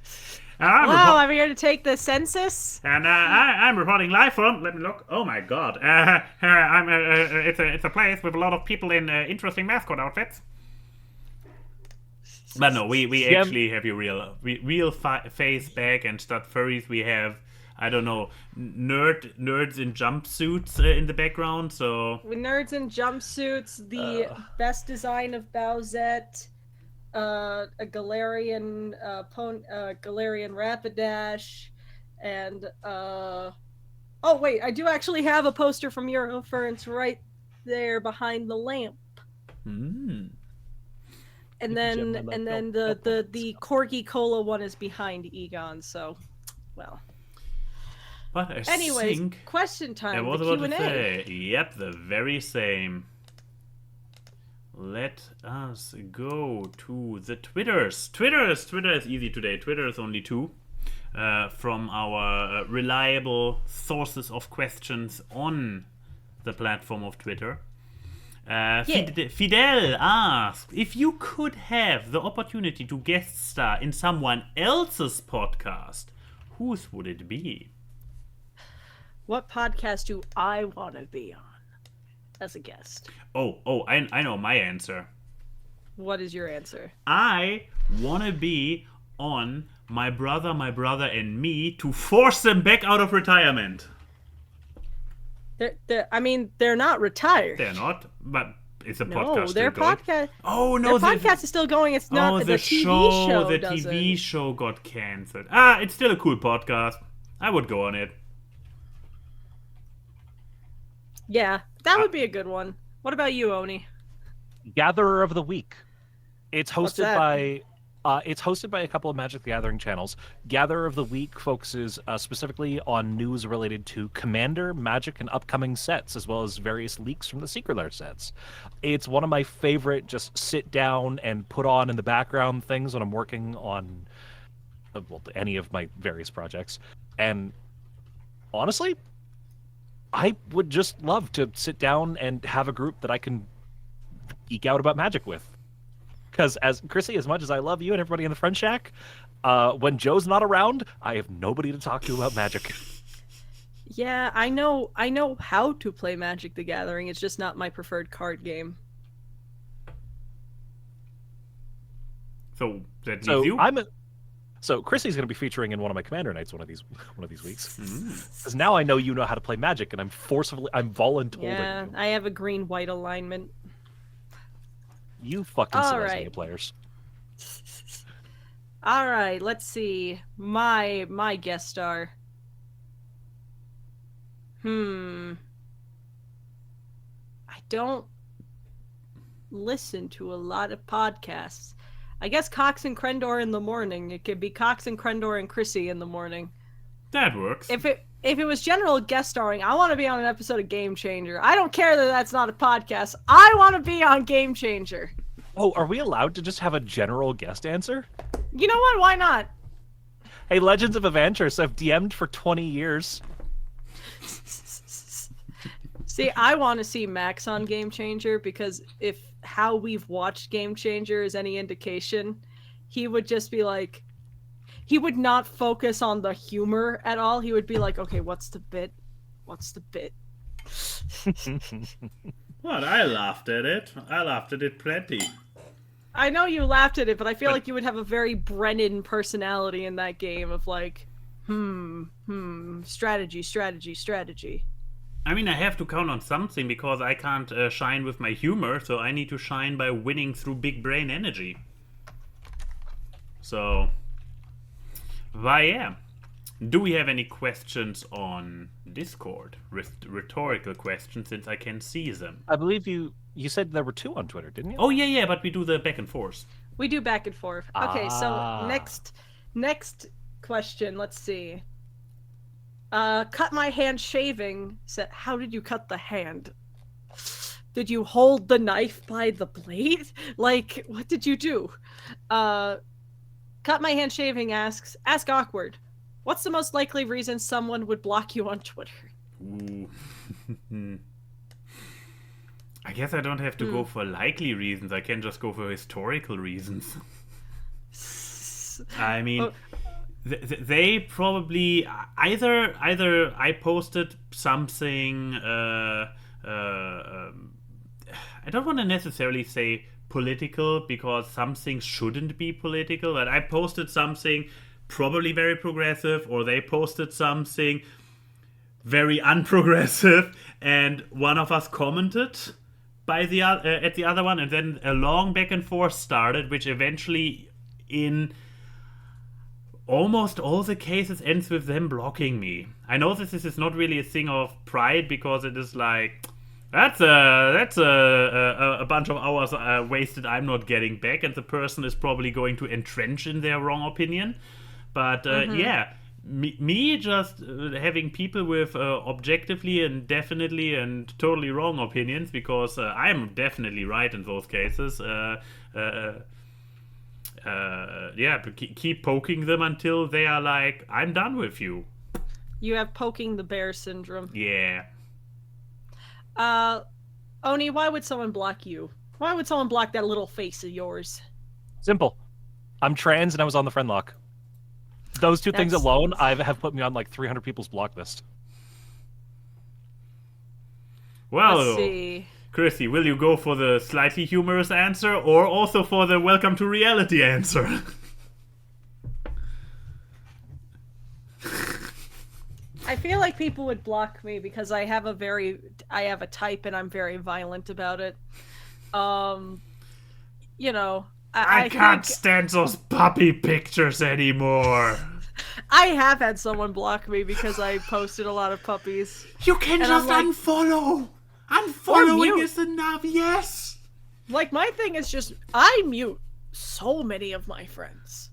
Speaker 2: Wow, I'm here to take the census.
Speaker 1: And I'm reporting live from, let me look, oh my god. It's a place with a lot of people in interesting mascot outfits. But no, we
Speaker 3: Yeah.
Speaker 1: actually have your real face back, and start furries. We have, I don't know, nerds in jumpsuits in the background. So
Speaker 2: With nerds in jumpsuits, the best design of Bowsette, a Galarian Galarian Rapidash, and oh wait, I do actually have a poster from Euroference right there behind the lamp. And then the Corgi Cola one is behind Egon. So, well.
Speaker 1: But I
Speaker 2: Anyways,
Speaker 1: think
Speaker 2: question
Speaker 1: I
Speaker 2: time.
Speaker 1: was
Speaker 2: The
Speaker 1: about to
Speaker 2: Q&A.
Speaker 1: say, yep, the very same. Let us go to the Twitters. Twitter is easy today. Twitter is only 2 from our reliable sources of questions on the platform of Twitter. Fidel asked, if you could have the opportunity to guest star in someone else's podcast, whose would it be?
Speaker 2: What podcast do I want to be on as a guest?
Speaker 1: I know my answer.
Speaker 2: What is your answer?
Speaker 1: I want to be on My Brother and Me to force them back out of retirement.
Speaker 2: They're not retired.
Speaker 1: They're not, but it's a podcast.
Speaker 2: No, their
Speaker 1: still going.
Speaker 2: podcast.
Speaker 1: Oh no,
Speaker 2: their podcast is still going. It's not the TV show.
Speaker 1: The
Speaker 2: doesn't.
Speaker 1: TV show got cancelled. It's still a cool podcast. I would go on it.
Speaker 2: Yeah, that would be a good one. What about you, Oni?
Speaker 3: Gatherer of the Week. It's
Speaker 2: What's
Speaker 3: hosted
Speaker 2: that?
Speaker 3: by it's hosted by a couple of Magic the Gathering channels. Gatherer of the Week focuses specifically on news related to Commander, Magic, and upcoming sets, as well as various leaks from the Secret Lair sets. It's one of my favorite just sit down and put on in the background things when I'm working on any of my various projects. And honestly, I would just love to sit down and have a group that I can geek out about Magic with. Because as Chrissy, as much as I love you and everybody in the Friend Shack, when Joe's not around, I have nobody to talk to about Magic.
Speaker 2: Yeah, I know how to play Magic the Gathering. It's just not my preferred card game.
Speaker 1: So that leaves you.
Speaker 3: So Chrissy's going to be featuring in one of my Commander nights one of these weeks. Because now I know you know how to play Magic, and I'm voluntolding
Speaker 2: Yeah,
Speaker 3: you.
Speaker 2: I have a green-white alignment.
Speaker 3: You fucking
Speaker 2: All
Speaker 3: Celestia
Speaker 2: right.
Speaker 3: players.
Speaker 2: All right, let's see. My guest star. I don't listen to a lot of podcasts. I guess Cox and Krendor in the morning. It could be Cox and Krendor and Chrissy in the morning.
Speaker 1: That works.
Speaker 2: If it was general guest starring, I want to be on an episode of Game Changer. I don't care that that's not a podcast. I want to be on Game Changer.
Speaker 3: Oh, are we allowed to just have a general guest answer?
Speaker 2: You know what? Why not?
Speaker 3: Hey, Legends of Avantris, I've DM'd for 20 years.
Speaker 2: See, I want to see Max on Game Changer because if how we've watched Game Changer is any indication, he would just be like, he would not focus on the humor at all. He would be like, okay, what's the bit? What's the bit?
Speaker 1: What? I laughed at it. I laughed at it plenty.
Speaker 2: I know you laughed at it, but I feel like you would have a very Brennan personality in that game of like, strategy.
Speaker 1: I mean, I have to count on something because I can't shine with my humor, so I need to shine by winning through big brain energy. So, why, yeah. Do we have any questions on Discord? Rhetorical questions, since I can see them.
Speaker 3: I believe you said there were 2 on Twitter, didn't you?
Speaker 1: Oh, yeah, but we do the back and forth.
Speaker 2: We do back and forth. Okay, so next question. Let's see. Cut my hand shaving. Said, how did you cut the hand? Did you hold the knife by the blade? Like, what did you do? Cut my hand shaving asks, ask awkward. What's the most likely reason someone would block you on Twitter?
Speaker 1: Ooh. I guess I don't have to go for likely reasons. I can just go for historical reasons. I mean, they probably either I posted something. I don't want to necessarily say political because some things shouldn't be political. But I posted something probably very progressive, or they posted something very unprogressive, and one of us commented by the at the other one, and then a long back and forth started, which eventually, in almost all the cases, ends with them blocking me. I know this is not really a thing of pride, because it is like, that's a bunch of hours wasted I'm not getting back, and the person is probably going to entrench in their wrong opinion. But yeah, me just having people with objectively and definitely and totally wrong opinions, because I'm definitely right in those cases. Keep poking them until they are like, I'm done with you.
Speaker 2: You have poking the bear syndrome.
Speaker 1: Yeah.
Speaker 2: Oni, why would someone block you? Why would someone block that little face of yours?
Speaker 3: Simple. I'm trans and I was on the friend lock. Those two things alone have put me on like 300 people's block list.
Speaker 1: Well,
Speaker 2: let's see.
Speaker 1: Chrissy, will you go for the slightly humorous answer, or also for the welcome to reality answer?
Speaker 2: I feel like people would block me because I have a type and I'm very violent about it. You know,
Speaker 1: I can't stand those puppy pictures anymore.
Speaker 2: I have had someone block me because I posted a lot of puppies.
Speaker 1: You can just unfollow. Unfollowing is enough, yes.
Speaker 2: Like, my thing is just, I mute so many of my friends.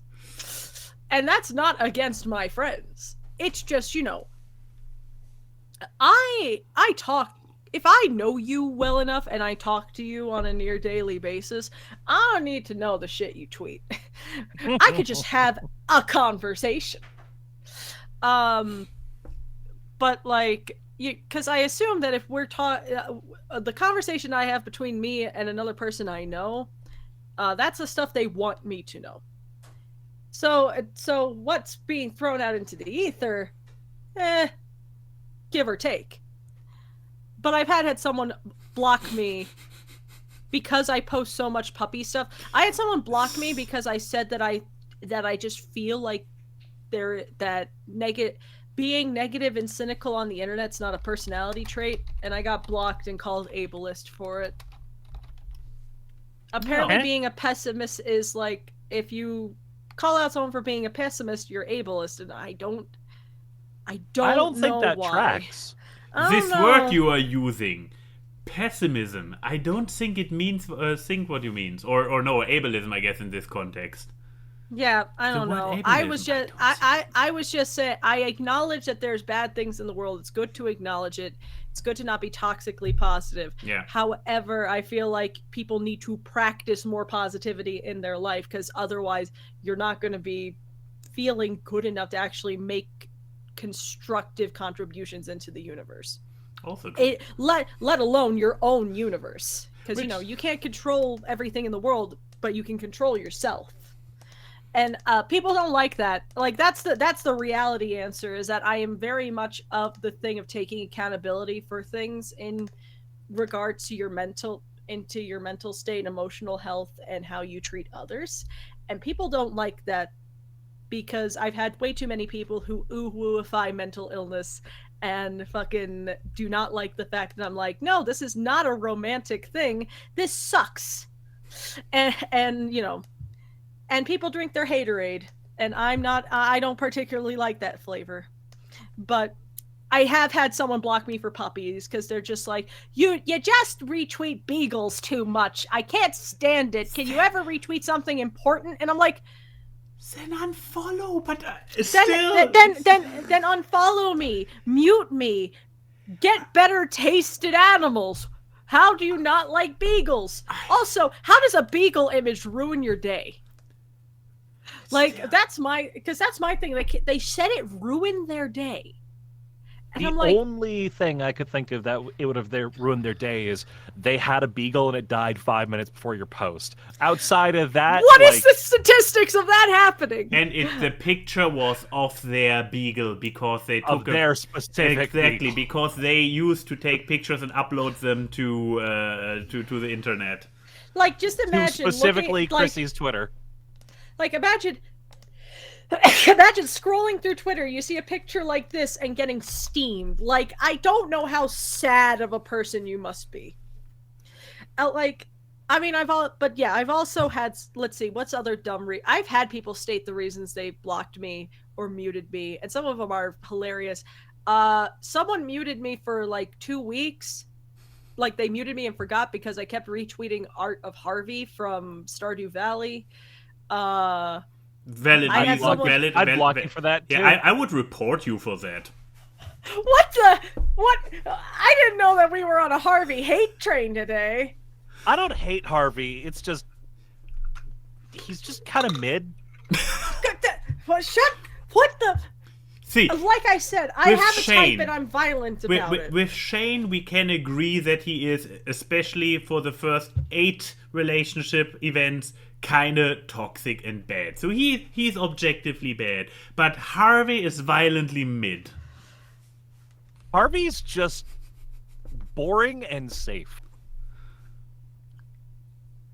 Speaker 2: And that's not against my friends. It's just, you know, I talk, if I know you well enough and I talk to you on a near daily basis, I don't need to know the shit you tweet. I could just have a conversation. But like, because I assume that if we're the conversation I have between me and another person I know, that's the stuff they want me to know. So what's being thrown out into the ether, give or take. But I've had someone block me because I post so much puppy stuff. I had someone block me because I said that I just feel like being negative and cynical on the internet's not a personality trait, and I got blocked and called ableist for it. Apparently being a pessimist is like, if you call out someone for being a pessimist, you're ableist, and I don't think that
Speaker 3: tracks.
Speaker 1: This word you are using, pessimism, I don't think it means think what you mean, or no, ableism, I guess, in this context.
Speaker 2: Yeah, I don't know. I was just saying, I acknowledge that there's bad things in the world. It's good to acknowledge it. It's good to not be toxically positive.
Speaker 1: Yeah.
Speaker 2: However, I feel like people need to practice more positivity in their life, because otherwise you're not going to be feeling good enough to actually make constructive contributions into the universe.
Speaker 1: Also,
Speaker 2: let alone your own universe, because you know, you can't control everything in the world, but you can control yourself. And people don't like that. Like, that's the reality answer, is that I am very much of the thing of taking accountability for things in regards to your mental state, emotional health, and how you treat others. And people don't like that, because I've had way too many people who ooh-wooify mental illness and fucking do not like the fact that I'm like, no, this is not a romantic thing. This sucks. And you know, and people drink their haterade, and I don't particularly like that flavor. But I have had someone block me for puppies because they're just like, you just retweet beagles too much. I can't stand it. Can you ever retweet something important? And I'm like,
Speaker 1: then unfollow, but
Speaker 2: then unfollow me, mute me, get better tasted animals. How do you not like beagles? Also, how does a beagle image ruin your day? Like, that's my thing. Like, they said it ruined their day. And
Speaker 3: the
Speaker 2: I'm like,
Speaker 3: only thing I could think of that it would have ruined their day is they had a beagle and it died 5 minutes before your post. Outside of that,
Speaker 2: what is the statistics of that happening?
Speaker 1: And the picture was of their beagle, because they took
Speaker 3: their specific beagle.
Speaker 1: Because they used to take pictures and upload them to the internet.
Speaker 2: Like, just imagine
Speaker 3: Specifically,
Speaker 2: looking,
Speaker 3: Chrissy's Twitter.
Speaker 2: Like, imagine scrolling through Twitter, you see a picture like this and getting steamed. Like, I don't know how sad of a person you must be. I've also had, let's see, what's other dumb I've had people state the reasons they blocked me or muted me, and some of them are hilarious. Someone muted me for like 2 weeks. Like, they muted me and forgot because I kept retweeting art of Harvey from Stardew Valley.
Speaker 1: Valid.
Speaker 3: I'd block you for that, too.
Speaker 1: Yeah, I would report you for that.
Speaker 2: What? I didn't know that we were on a Harvey hate train today.
Speaker 3: I don't hate Harvey. It's just... he's just kind of mid.
Speaker 2: What the...
Speaker 1: See,
Speaker 2: like I said, I have a
Speaker 1: Shane,
Speaker 2: type and I'm violent about it.
Speaker 1: With Shane, we can agree that he is, especially for the first 8 relationship events, kind of toxic and bad. So he's objectively bad. But Harvey is violently mid.
Speaker 3: Harvey's just boring and safe.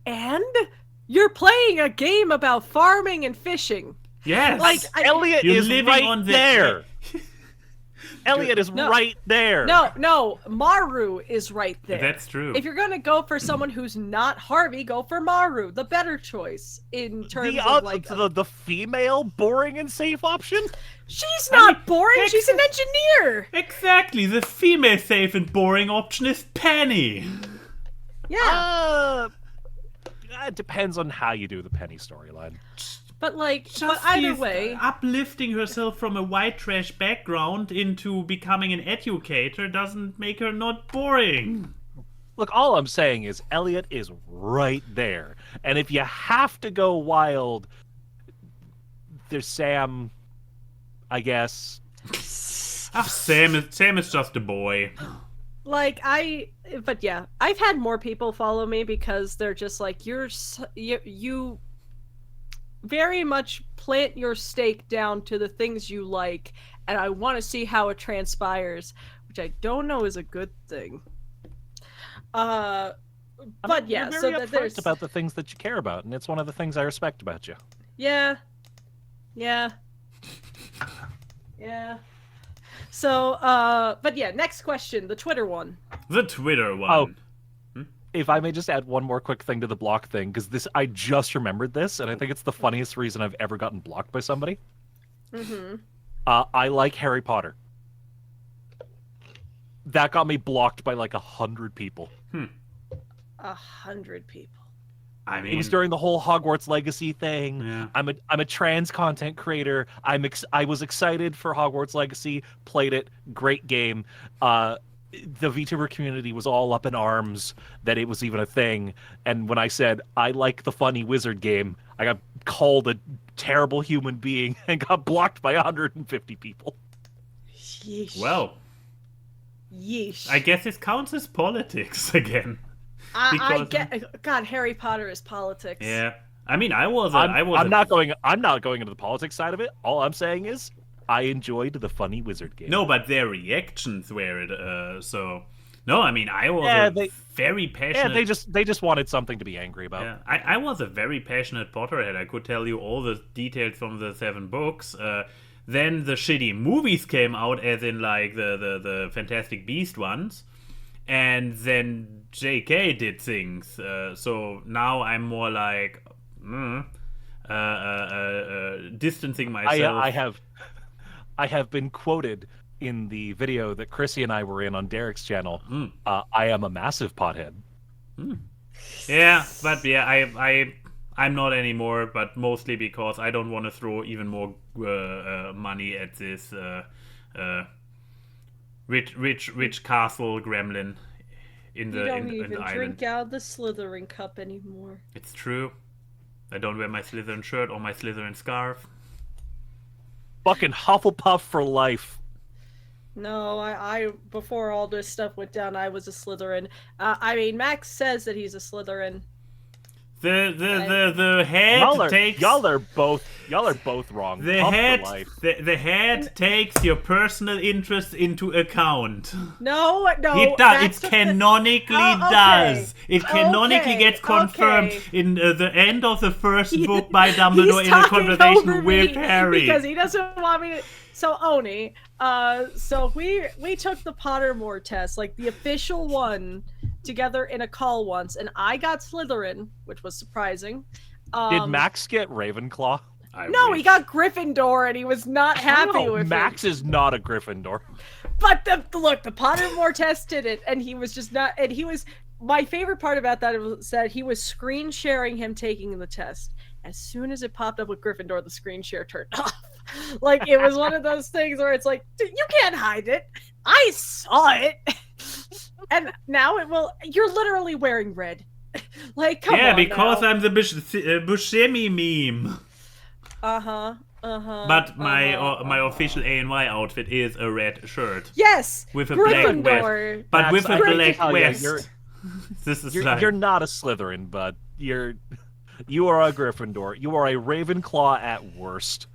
Speaker 2: And you're playing a game about farming and fishing.
Speaker 1: Yes.
Speaker 2: Like,
Speaker 3: Elliot is right there. Elliot is
Speaker 2: No.
Speaker 3: right there.
Speaker 2: No, Maru is right there.
Speaker 1: That's true.
Speaker 2: If you're gonna go for someone who's not Harvey, go for Maru, the better choice in terms of like
Speaker 3: the female boring and safe option.
Speaker 2: She's not boring. She's an engineer.
Speaker 1: Exactly. The female safe and boring option is Penny.
Speaker 2: Yeah.
Speaker 3: It depends on how you do the Penny storyline.
Speaker 2: But either
Speaker 1: she's
Speaker 2: way,
Speaker 1: uplifting herself from a white trash background into becoming an educator doesn't make her not boring.
Speaker 3: Look, all I'm saying is Elliot is right there. And if you have to go wild, there's Sam, I guess.
Speaker 1: Sam is just a boy.
Speaker 2: But yeah, I've had more people follow me because they're just like, you very much plant your stake down to the things you like, and I want to see how it transpires, which I don't know is a good thing. But yeah,
Speaker 3: you're
Speaker 2: so
Speaker 3: very
Speaker 2: that
Speaker 3: upfront
Speaker 2: there's
Speaker 3: about the things that you care about, and it's one of the things I respect about you.
Speaker 2: Yeah. So, but yeah, next question, the Twitter one.
Speaker 1: The Twitter one.
Speaker 3: Oh. If I may just add one more quick thing to the block thing, because I just remembered this, and I think it's the funniest reason I've ever gotten blocked by somebody.
Speaker 2: Mm-hmm.
Speaker 3: I like Harry Potter. That got me blocked by like 100 people.
Speaker 2: 100 people.
Speaker 1: I mean,
Speaker 3: it was during the whole Hogwarts Legacy thing.
Speaker 1: Yeah.
Speaker 3: I'm a trans content creator. I was excited for Hogwarts Legacy. Played it. Great game. The VTuber community was all up in arms that it was even a thing. And when I said, I like the funny wizard game, I got called a terrible human being and got blocked by 150 people.
Speaker 2: Yeesh.
Speaker 1: Well,
Speaker 2: Yeesh.
Speaker 1: I guess it counts as politics again.
Speaker 2: I get. God, Harry Potter is politics.
Speaker 1: Yeah. I mean, I'm
Speaker 3: not going into the politics side of it. All I'm saying is I enjoyed the funny wizard game.
Speaker 1: No, but their reactions were so. No, I mean, I was very passionate.
Speaker 3: Yeah, they just wanted something to be angry about.
Speaker 1: Yeah, I was a very passionate Potterhead. I could tell you all the details from the 7 books. Then the shitty movies came out, as in like the Fantastic Beast ones, and then J.K. did things. So now I'm more like distancing myself.
Speaker 3: I have been quoted in the video that Chrissy and I were in on Derek's channel. I am a massive pothead.
Speaker 1: Yeah, but yeah, I'm not anymore, but mostly because I don't want to throw even more money at this rich castle gremlin in the island.
Speaker 2: You don't even drink out the Slytherin cup anymore.
Speaker 1: It's true. I don't wear my Slytherin shirt or my Slytherin scarf.
Speaker 3: Fucking Hufflepuff for life.
Speaker 2: No, I before all this stuff went down, I was a Slytherin. I mean, Max says that he's a Slytherin.
Speaker 1: The head takes.
Speaker 3: Y'all are both wrong.
Speaker 1: The
Speaker 3: Puff for
Speaker 1: head,
Speaker 3: life.
Speaker 1: the head takes your personal interests into account.
Speaker 2: No.
Speaker 1: It does.
Speaker 2: that's
Speaker 1: It
Speaker 2: the
Speaker 1: canonically
Speaker 2: okay.
Speaker 1: does. It canonically
Speaker 2: Okay,
Speaker 1: gets confirmed
Speaker 2: okay.
Speaker 1: in the end of the first book by Dumbledore
Speaker 2: He's
Speaker 1: in a
Speaker 2: talking over
Speaker 1: conversation with
Speaker 2: me
Speaker 1: Harry.
Speaker 2: because he doesn't want me to. So Oni, so we took the Pottermore test, like the official one, together in a call once, and I got Slytherin, which was surprising.
Speaker 3: Did Max get Ravenclaw?
Speaker 2: No, he got Gryffindor, and he was not happy with
Speaker 3: Max
Speaker 2: it.
Speaker 3: is not a Gryffindor.
Speaker 2: But the Pottermore test did it, and he was just not. And he was my favorite part about that was that he was screen sharing him taking the test. As soon as it popped up with Gryffindor, the screen share turned off. Like it was one of those things where it's like, dude, you can't hide it. I saw it, and now it will. You're literally wearing red. Like, come on.
Speaker 1: Yeah, because
Speaker 2: now.
Speaker 1: I'm the Buscemi meme. But my official Ayn Wye outfit is a red shirt.
Speaker 2: Yes,
Speaker 1: With a black
Speaker 2: Gryffindor.
Speaker 1: vest. But with a black
Speaker 3: tell ya,
Speaker 1: vest. This is
Speaker 3: You're not a Slytherin, but you are a Gryffindor. You are a Ravenclaw at worst.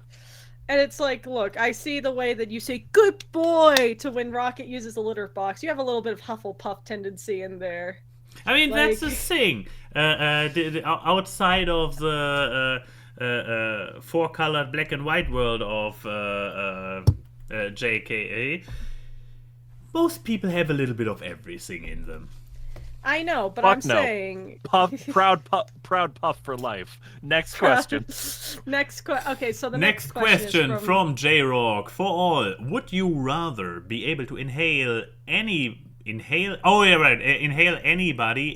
Speaker 2: And it's like, look, I see the way that you say "good boy" to when Rocket uses the litter box. You have a little bit of Hufflepuff tendency in there.
Speaker 1: I mean, that's
Speaker 2: Like-
Speaker 1: the thing. Outside of the four-colored black and white world of JKA, most people have a little bit of everything in them.
Speaker 2: I know, but
Speaker 3: Fuck
Speaker 2: I'm
Speaker 3: no.
Speaker 2: saying
Speaker 3: Proud puff for life. Next question.
Speaker 2: Okay, so the
Speaker 1: Next question from J-Rock. For all, would you rather be able to inhale anybody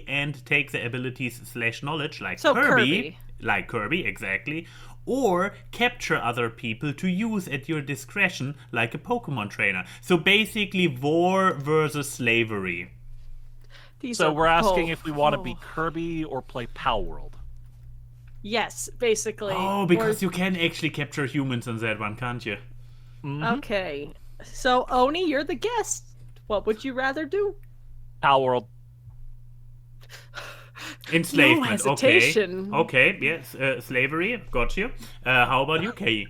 Speaker 1: and take the abilities / knowledge like
Speaker 2: So
Speaker 1: Kirby, like Kirby, exactly, or capture other people to use at your discretion like a Pokemon trainer? So basically war versus slavery.
Speaker 3: So we're asking if we want to be Kirby or play Pal World.
Speaker 2: Yes, basically.
Speaker 1: Oh, because you can actually capture humans in that one, can't you?
Speaker 2: Okay. So Oni, you're the guest. What would you rather do?
Speaker 3: Pal World.
Speaker 1: Enslavement,
Speaker 2: No hesitation.
Speaker 1: Okay, yes, slavery, got you. How about you, Kay?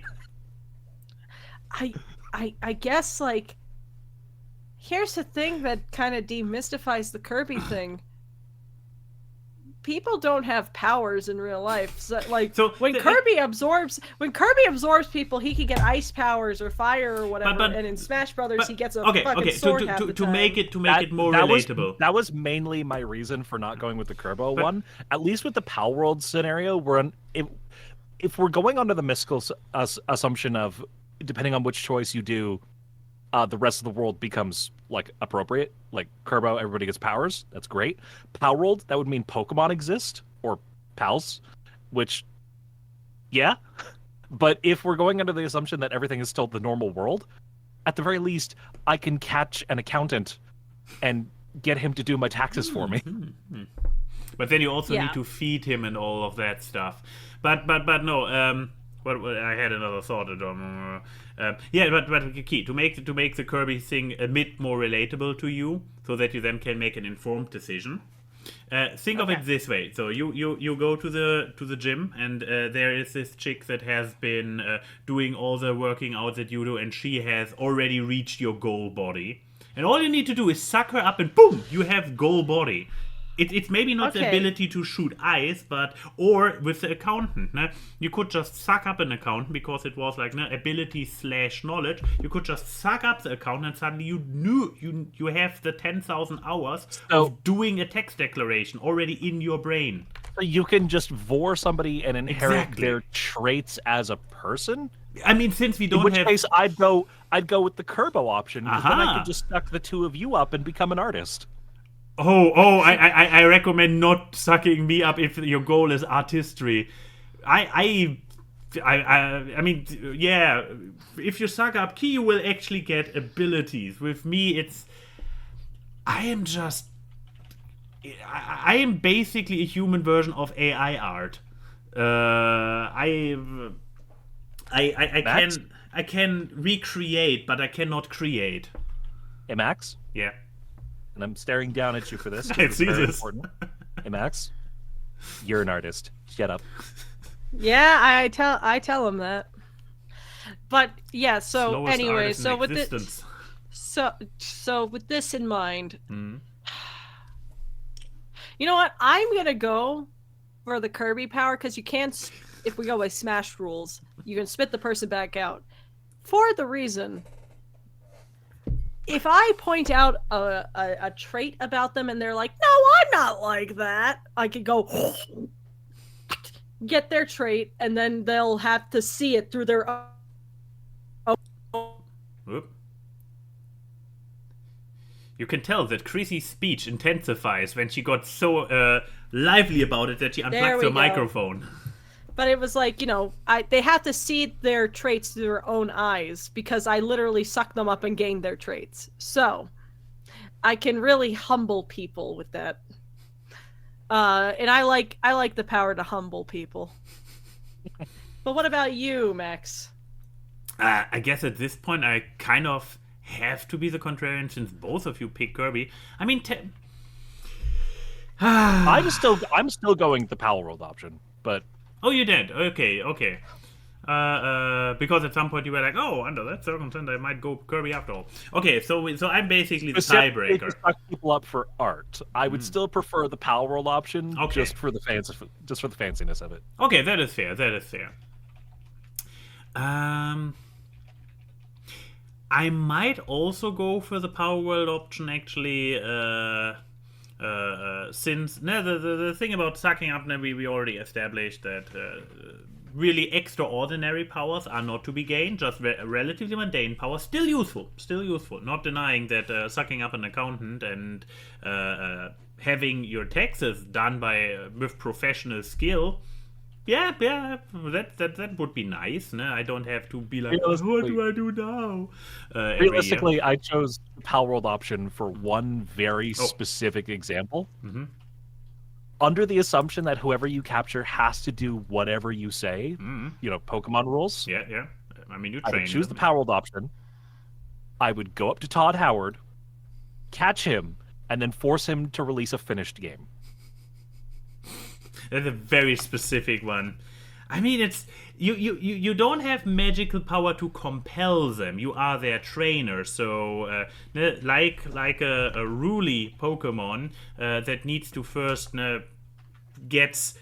Speaker 2: I guess, like, here's the thing that kind of demystifies the Kirby thing. People don't have powers in real life. So, like, when Kirby absorbs people, he can get ice powers or fire or whatever. And in Smash Brothers, he gets a fucking sword half the
Speaker 1: to
Speaker 2: time.
Speaker 1: make it more relatable.
Speaker 3: That was mainly my reason for not going with the Kerbo one. At least with the Pal World scenario, if we're going under the mystical assumption of, depending on which choice you do, the rest of the world becomes like appropriate. Like Kerbo, everybody gets powers. That's great. Pal World, that would mean Pokemon exist or pals, which, yeah. But if we're going under the assumption that everything is still the normal world, at the very least, I can catch an accountant and get him to do my taxes for me.
Speaker 1: But then you also need to feed him and all of that stuff. But no. Well, I had another thought. But key to make the Kirby thing a bit more relatable to you, so that you then can make an informed decision. Think of it this way: so you go to the gym, and there is this chick that has been doing all the working out that you do, and she has already reached your goal body. And all you need to do is suck her up, and boom, you have goal body. It's maybe not the ability to shoot eyes, or with the accountant. You could just suck up an accountant because it was like ability / knowledge. You could just suck up the accountant and suddenly you have the 10,000 hours of doing a text declaration already in your brain.
Speaker 3: You can just vor somebody and inherit their traits as a person.
Speaker 1: I mean, since we don't
Speaker 3: in which
Speaker 1: have...
Speaker 3: case, I'd go with the Kerbo option. Because then I could just suck the two of you up and become an artist.
Speaker 1: I recommend not sucking me up if your goal is artistry. I mean, yeah, if you suck up Key, you will actually get abilities. With me, I am basically a human version of AI art. I can recreate, but I cannot create.
Speaker 3: Hey, Max?
Speaker 1: Yeah.
Speaker 3: And I'm staring down at you for this.
Speaker 1: I see this.
Speaker 3: Hey, Max, You're an artist. Shut up.
Speaker 2: Yeah, I tell him that. But yeah, so
Speaker 1: Slowest
Speaker 2: anyway,
Speaker 1: artist in
Speaker 2: so with
Speaker 1: existence.
Speaker 2: so with this in mind,
Speaker 1: Mhm.
Speaker 2: you know what? I'm gonna go for the Kirby power because you can't. If we go by Smash rules, you can spit the person back out. For the reason, if I point out a trait about them and they're like, "No, I'm not like that," I could go get their trait, and then they'll have to see it through their own.
Speaker 1: Whoop. You can tell that Chrissy's speech intensifies when she got so lively about it that she
Speaker 2: There
Speaker 1: unplugged
Speaker 2: we
Speaker 1: her
Speaker 2: go.
Speaker 1: microphone.
Speaker 2: But it was like, they have to see their traits through their own eyes because I literally sucked them up and gained their traits. So I can really humble people with that. And I like the power to humble people. But what about you, Max?
Speaker 1: I guess at this point I kind of have to be the contrarian since both of you pick Kirby. I mean,
Speaker 3: I'm still going the Power World option, but
Speaker 1: oh, you did. Okay. Because at some point you were like, oh, under that circumstance I might go Kirby after all. Okay, so I'm basically the
Speaker 3: specifically
Speaker 1: tiebreaker.
Speaker 3: to suck people up for art. I would still prefer the Power World option,
Speaker 1: Okay.
Speaker 3: just for the fanciness of it.
Speaker 1: Okay, that is fair. I might also go for the Power World option actually. Since the thing about sucking up, we already established that really extraordinary powers are not to be gained. Just relatively mundane powers, still useful. Not denying that sucking up an accountant and having your taxes done with professional skill. Yeah, that would be nice. No? I don't have to be like, what do I do now?
Speaker 3: Realistically, I chose the Power World option for one very specific example.
Speaker 1: Mm-hmm.
Speaker 3: Under the assumption that whoever you capture has to do whatever you say, Pokemon rules.
Speaker 1: Yeah. I mean, you
Speaker 3: I
Speaker 1: train
Speaker 3: would choose
Speaker 1: them.
Speaker 3: the Power World option. I would go up to Todd Howard, catch him, and then force him to release a finished game.
Speaker 1: That's a very specific one. I mean, it's you don't have magical power to compel them. You are their trainer. So, like a Ruly Pokemon that needs to first gets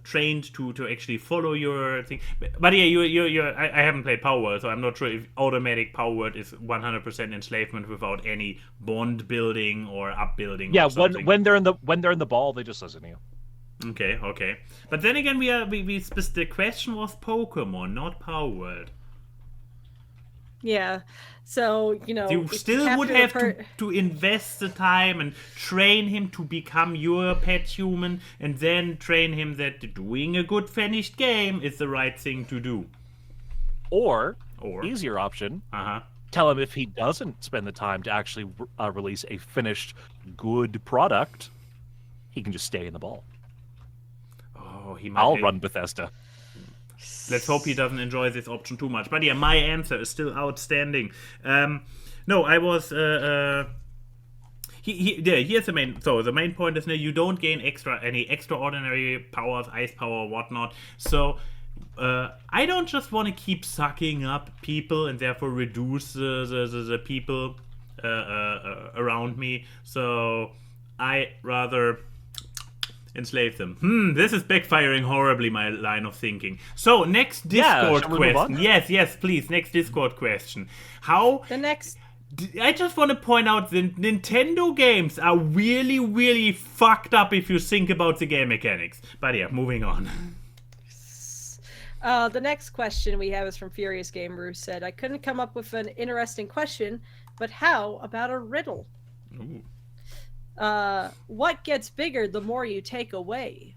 Speaker 1: trained to actually follow your thing. But yeah, I haven't played Power World, so I'm not sure if automatic Power World is 100% enslavement without any bond building or upbuilding.
Speaker 3: Yeah,
Speaker 1: or something.
Speaker 3: when they're in the ball, they just listen to you.
Speaker 1: Okay. But then again, the question was Pokemon, not Power World.
Speaker 2: Yeah. So,
Speaker 1: You still would have to invest the time and train him to become your pet human, and then train him that doing a good finished game is the right thing to do.
Speaker 3: Or easier option, tell him if he doesn't spend the time to actually release a finished good product, he can just stay in the ball.
Speaker 1: Oh, he might.
Speaker 3: I'll run Bethesda.
Speaker 1: Let's hope he doesn't enjoy this option too much. But yeah, my answer is still outstanding. No, I was. Here's the main. So the main point is, you don't gain any extraordinary powers, ice power, whatnot. So I don't just want to keep sucking up people and therefore reduce the people around me. So I rather enslave them. This is backfiring horribly, my line of thinking. So, next Discord question. Yes, please. Next Discord question. I just want to point out the Nintendo games are really, really fucked up if you think about the game mechanics. But yeah, moving on.
Speaker 2: The next question we have is from Furious Gamer, who said, I couldn't come up with an interesting question, but how about a riddle?
Speaker 1: Ooh.
Speaker 2: What gets bigger the more you take away,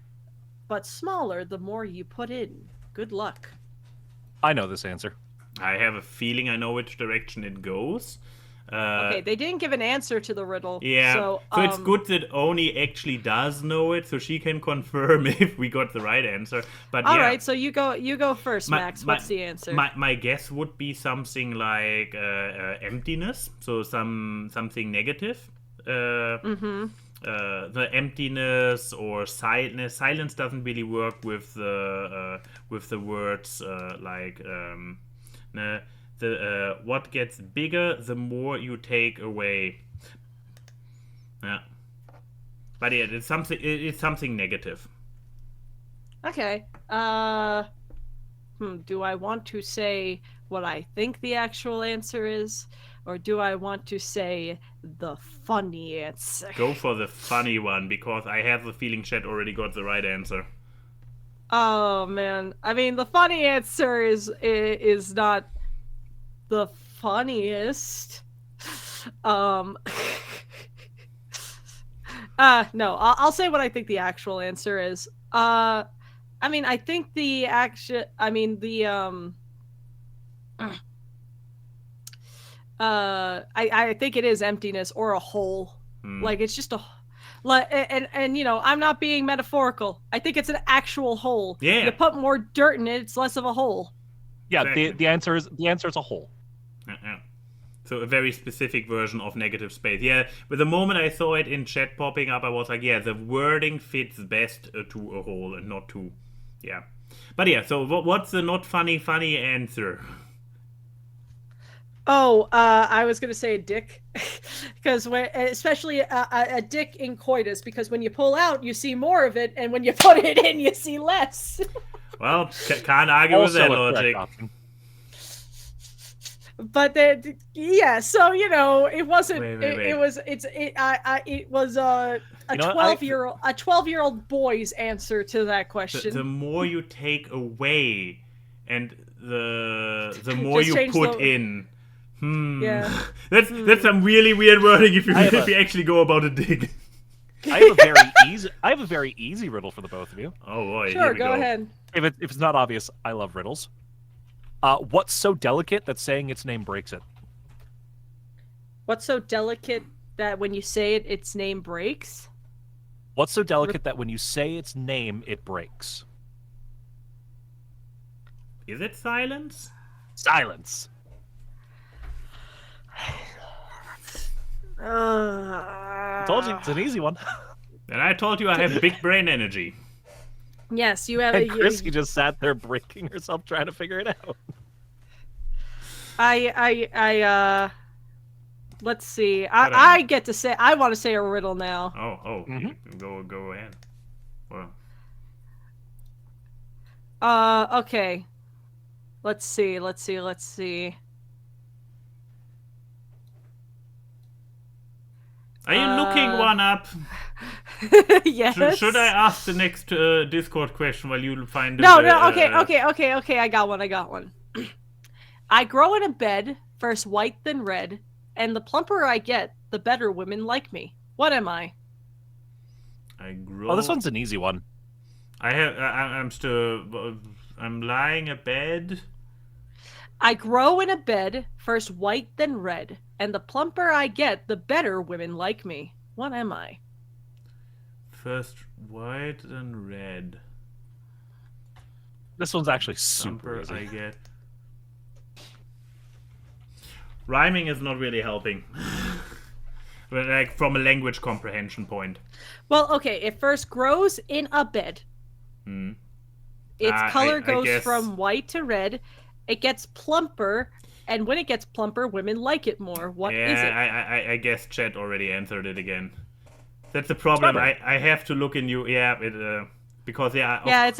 Speaker 2: but smaller the more you put in? Good luck.
Speaker 3: I know this answer.
Speaker 1: I have a feeling I know which direction it goes.
Speaker 2: Okay, they didn't give an answer to the riddle.
Speaker 1: Yeah,
Speaker 2: so
Speaker 1: it's good that Oni actually does know it, so she can confirm if we got the right answer. But
Speaker 2: all right, so you go first, Max. What's the answer?
Speaker 1: My guess would be something like emptiness, so something negative. the emptiness or silence. Silence doesn't really work with the words what gets bigger the more you take away. Yeah, but yeah, it's something. It's something negative.
Speaker 2: Okay. Do I want to say what I think the actual answer is, or do I want to say the funny answer?
Speaker 1: Go for the funny one, because I have the feeling Chet already got the right answer.
Speaker 2: Oh man, I mean the funny answer is not the funniest. No, I'll say what I think the actual answer is. I mean, I think the action. I mean the I think it is emptiness or a hole. Like it's just a. Like and you know, I'm not being metaphorical. I think it's an actual hole.
Speaker 1: Yeah.
Speaker 2: You put more dirt in it, it's less of a hole.
Speaker 3: Yeah,
Speaker 1: Exactly.
Speaker 3: the answer is a hole.
Speaker 1: Yeah. So a very specific version of negative space. Yeah, but the moment I saw it in chat popping up, I was like, yeah, the wording fits best to a hole and not to, yeah. But yeah, so what's the not funny answer?
Speaker 2: Oh, I was gonna say a dick, because especially a dick in coitus, because when you pull out, you see more of it, and when you put it in, you see less.
Speaker 1: Well, can't argue with that
Speaker 3: Also a correct
Speaker 1: logic.
Speaker 3: option.
Speaker 2: But yeah, so you know, it wasn't.
Speaker 1: Wait.
Speaker 2: It was a
Speaker 3: You know,
Speaker 2: 12-year-old boy's answer to that question.
Speaker 1: The more you take away, and the more
Speaker 2: Just
Speaker 1: you
Speaker 2: change
Speaker 1: put
Speaker 2: the-
Speaker 1: in.
Speaker 2: Yeah.
Speaker 1: That's some really weird wording if you
Speaker 3: I have
Speaker 1: if you actually go about a dig.
Speaker 3: I have a very easy riddle for the both of you.
Speaker 1: Oh boy,
Speaker 2: Sure,
Speaker 1: here we
Speaker 2: go ahead.
Speaker 3: If it's not obvious, I love riddles. What's so delicate that saying its name breaks it?
Speaker 2: What's so delicate that when you say it, its name breaks?
Speaker 3: What's so delicate that when you say its name, it breaks?
Speaker 1: Is it silence?
Speaker 3: Silence. I told you it's an easy one.
Speaker 1: And I told you I have big brain energy.
Speaker 2: Yes, you have
Speaker 3: And Chris, you just sat there breaking herself trying to figure it out.
Speaker 2: Let's see. I get to say. I want to say a riddle now.
Speaker 1: Oh,
Speaker 3: Mhm.
Speaker 1: Go ahead. Well,
Speaker 2: Okay. Let's see.
Speaker 1: are you looking one up?
Speaker 2: Yes.
Speaker 1: Should I ask the next Discord question while you find
Speaker 2: No.
Speaker 1: it?
Speaker 2: Okay. I got one. I grow in a bed, first white then red, and the plumper I get, the better women like me. What am I?
Speaker 1: I grow.
Speaker 3: Oh, this one's an easy one.
Speaker 1: I'm lying in bed.
Speaker 2: I grow in a bed, first white then red, and the plumper I get, the better women like me. What am I?
Speaker 1: First white then red.
Speaker 3: This one's actually super
Speaker 1: Number I
Speaker 3: easy.
Speaker 1: get. Rhyming is not really helping. But like from a language comprehension point.
Speaker 2: Well, okay, it first grows in a bed.
Speaker 1: Hmm.
Speaker 2: Its color
Speaker 1: I
Speaker 2: goes
Speaker 1: guess-
Speaker 2: from white to red. It gets plumper, and when it gets plumper, women like it more. What is it?
Speaker 1: I guess Chat already answered it again. That's the problem. I have to look in you. Yeah, because
Speaker 2: It's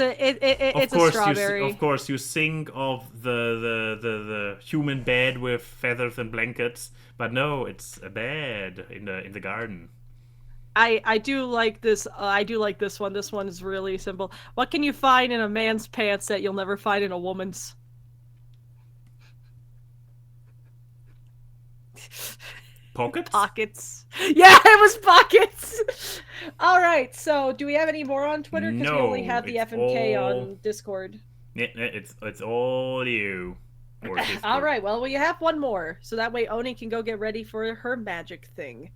Speaker 2: a strawberry.
Speaker 1: Of course, you think of the human bed with feathers and blankets, but no, it's a bed in the garden.
Speaker 2: I do like this. I do like this one. This one is really simple. What can you find in a man's pants that you'll never find in a woman's? Pockets. Yeah, it was pockets. All right. So, do we have any more on Twitter? Because we only
Speaker 1: No,
Speaker 2: have the
Speaker 1: it's
Speaker 2: FMK
Speaker 1: all-
Speaker 2: on Discord.
Speaker 1: Yeah, it's all you. Or Discord.
Speaker 2: All right. Well, we have one more, so that way Oni can go get ready for her magic thing.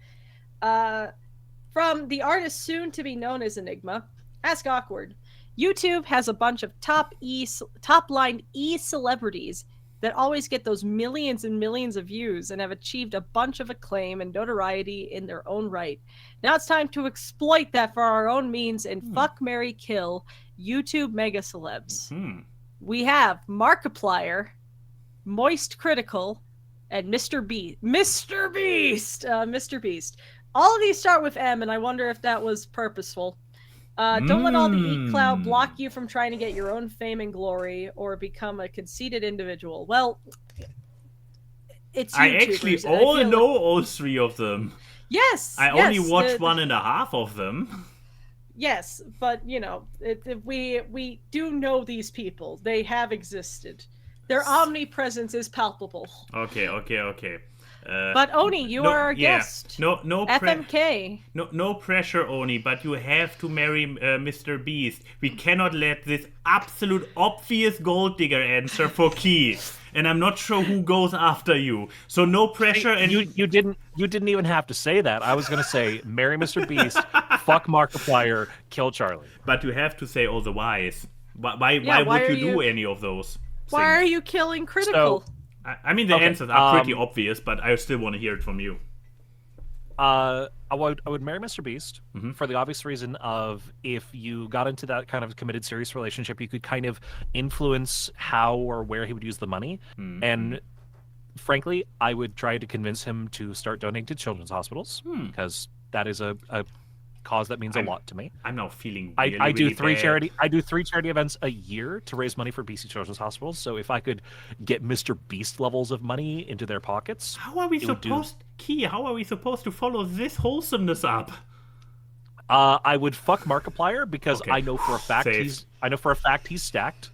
Speaker 2: From the artist soon to be known as Enigma, Ask Awkward. YouTube has a bunch of top line E celebrities. that always get those millions and millions of views and have achieved a bunch of acclaim and notoriety in their own right. Now it's time to exploit that for our own means and fuck, marry, kill YouTube mega celebs. We have Markiplier, Moist Critical, and Mr. Beast. Mr. Beast. All of these start with M, and I wonder if that was purposeful. Don't let all the eat clout block you from trying to get your own fame and glory or become a conceited individual. Well, it's YouTubers.
Speaker 1: I actually know all three of them.
Speaker 2: Yes.
Speaker 1: I only watched 1.5 of them.
Speaker 2: Yes, but we do know these people. They have existed. Their omnipresence is palpable.
Speaker 1: Okay.
Speaker 2: But Oni, you are our guest.
Speaker 1: No
Speaker 2: FMK.
Speaker 1: No pressure, Oni, but you have to marry Mr. Beast. We cannot let this absolute obvious gold digger answer for Key. And I'm not sure who goes after you. So no pressure. And
Speaker 3: you didn't even have to say that. I was gonna say marry Mr. Beast, fuck Markiplier, kill Charlie.
Speaker 1: But you have to say all the whys. Why would you do any of those?
Speaker 2: Why are you killing Critical?
Speaker 1: I mean, the answers are pretty obvious, but I still want to hear it from you.
Speaker 3: I would marry Mr. Beast for the obvious reason of if you got into that kind of committed, serious relationship, you could kind of influence how or where he would use the money. And frankly, I would try to convince him to start donating to children's hospitals because that is a cause that means a lot to me.
Speaker 1: I'm now feeling
Speaker 3: I do
Speaker 1: really
Speaker 3: three
Speaker 1: bad.
Speaker 3: charity events a year to raise money for BC Children's Hospitals. So if I could get Mr. Beast levels of money into their pockets,
Speaker 1: how are we supposed to follow this wholesomeness up?
Speaker 3: I would fuck Markiplier because I know for a fact he's stacked.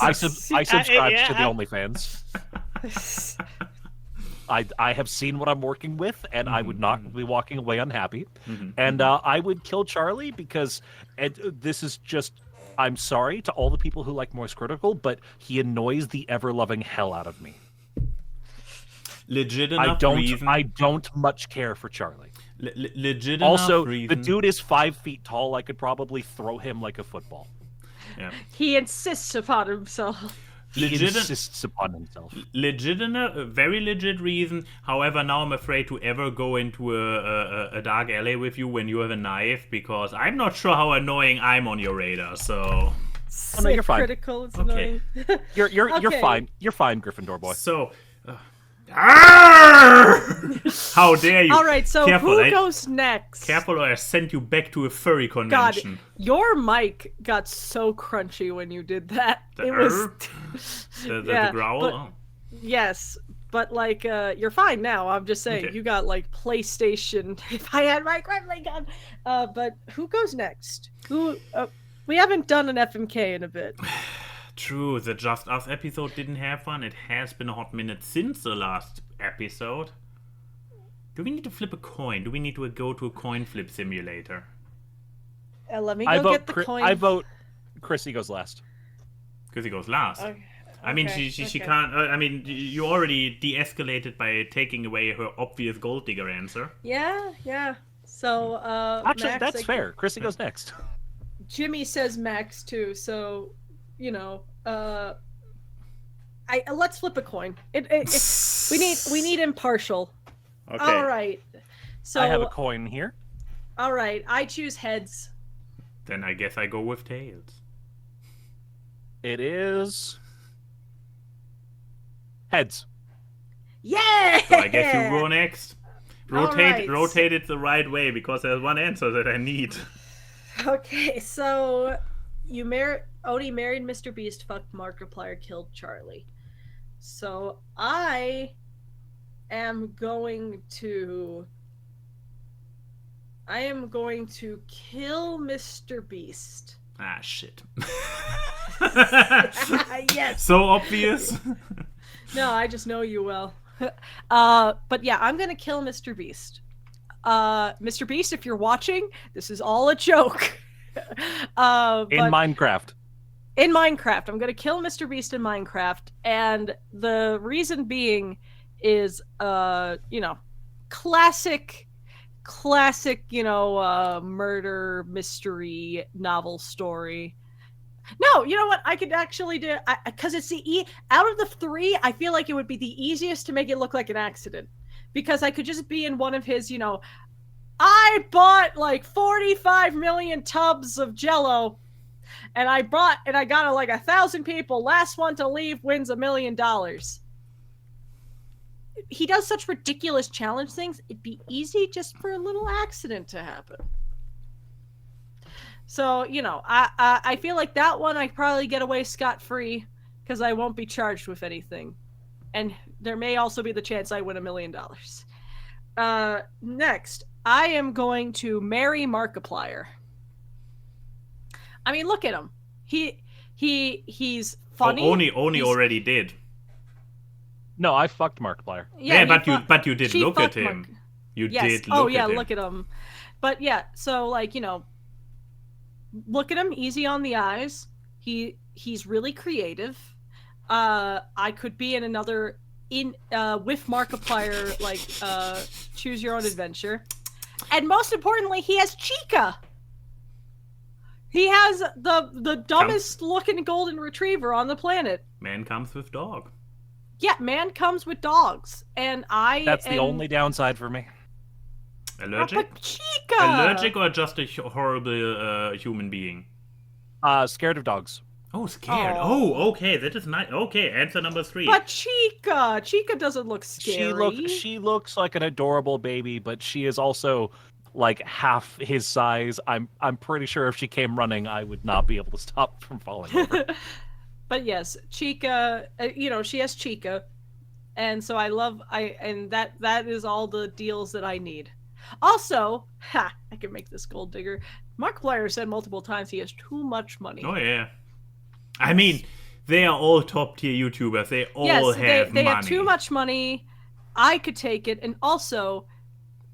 Speaker 3: I subscribe to the OnlyFans. I have seen what I'm working with, and I would not be walking away unhappy. And I would kill Charlie because this is just... I'm sorry to all the people who like Moist Critical, but he annoys the ever-loving hell out of me.
Speaker 1: Legit enough reason.
Speaker 3: I don't much care for Charlie.
Speaker 1: Legit
Speaker 3: also,
Speaker 1: enough reason.
Speaker 3: The dude is 5 feet tall. I could probably throw him like a football.
Speaker 1: Yeah.
Speaker 2: He insists upon himself.
Speaker 3: Insists upon himself.
Speaker 1: Legitimate, very legit reason. However, now I'm afraid to ever go into a dark alley with you when you have a knife because I'm not sure how annoying I'm on your radar. So,
Speaker 3: no, you're fine.
Speaker 2: Critical, it's annoying.
Speaker 3: You're fine. You're fine, Gryffindor boy.
Speaker 1: So, how dare you?
Speaker 2: All right, so who goes next?
Speaker 1: Careful, or I send you back to a furry convention.
Speaker 2: God, your mic got so crunchy when you did that. It was
Speaker 1: the growl.
Speaker 2: But, yes, but like you're fine now. I'm just saying you got like PlayStation. If I had my grappling gun. But who goes next? We haven't done an FMK in a bit.
Speaker 1: True, the Just Us episode didn't have one. It has been a hot minute since the last episode. Do we need to flip a coin? Do we need to go to a coin flip simulator?
Speaker 2: Let me go get the coin.
Speaker 3: I vote Chrissy goes last.
Speaker 1: Chrissy goes last.
Speaker 2: Okay.
Speaker 1: I mean, she can't... I mean, you already de-escalated by taking away her obvious gold digger answer.
Speaker 2: Yeah. So,
Speaker 3: actually,
Speaker 2: Max,
Speaker 3: that's fair. Chrissy goes next.
Speaker 2: Jimmy says Max, too, so... let's flip a coin. We need impartial.
Speaker 1: Okay.
Speaker 2: All right. So
Speaker 3: I have a coin here.
Speaker 2: All right, I choose heads.
Speaker 1: Then I guess I go with tails.
Speaker 3: It is heads.
Speaker 2: Yeah.
Speaker 1: So I guess you go next.
Speaker 2: Right.
Speaker 1: Rotate it the right way because there's one answer that I need.
Speaker 2: Okay, so Odie married Mr. Beast, fucked Markiplier, killed Charlie. So I am going to kill Mr. Beast.
Speaker 1: Ah, shit.
Speaker 2: Yes.
Speaker 1: So obvious.
Speaker 2: No, I just know you well. But yeah, I'm gonna kill Mr. Beast. Mr. Beast, if you're watching, this is all a joke.
Speaker 3: In Minecraft.
Speaker 2: In Minecraft. I'm going to kill Mr. Beast in Minecraft. And the reason being is, classic, murder mystery novel story. No, you know what? I could actually do because it's out of the three. I feel like it would be the easiest to make it look like an accident, because I could just be in one of his. I bought like 45 million tubs of Jello, and I got like 1,000 people. Last one to leave wins $1 million. He does such ridiculous challenge things. It'd be easy just for a little accident to happen. So, I feel like that one I probably get away scot-free because I won't be charged with anything. And there may also be the chance I win $1 million. Next, I am going to marry Markiplier. I mean, look at him. He's funny.
Speaker 1: Oni already did.
Speaker 3: No, I fucked Markiplier.
Speaker 1: Yeah, but you did look at him. You did look at him.
Speaker 2: Oh yeah, look at him. But yeah, so like, look at him, easy on the eyes. He's really creative. I could be in another with Markiplier, like choose your own adventure. And most importantly, he has Chica. He has the dumbest looking golden retriever on the planet.
Speaker 1: Man comes with dog.
Speaker 2: Yeah, man comes with dogs. And
Speaker 3: that's the only downside for me.
Speaker 1: Allergic?
Speaker 2: But Chica!
Speaker 1: Allergic or just a horrible human being?
Speaker 3: Scared of dogs.
Speaker 1: Oh, scared. Oh, okay. That is nice. Okay, answer number 3.
Speaker 2: But Chica doesn't look scary.
Speaker 3: She looks like an adorable baby, but she is also like half his size. I'm pretty sure if she came running, I would not be able to stop from falling over.
Speaker 2: But yes, Chica, she has Chica. And so that is all the deals that I need. Also, I can make this gold digger. Markiplier said multiple times he has too much money.
Speaker 1: Oh yeah. I mean, they are all top tier YouTubers. They all have money.
Speaker 2: They have too much money. I could take it. And also,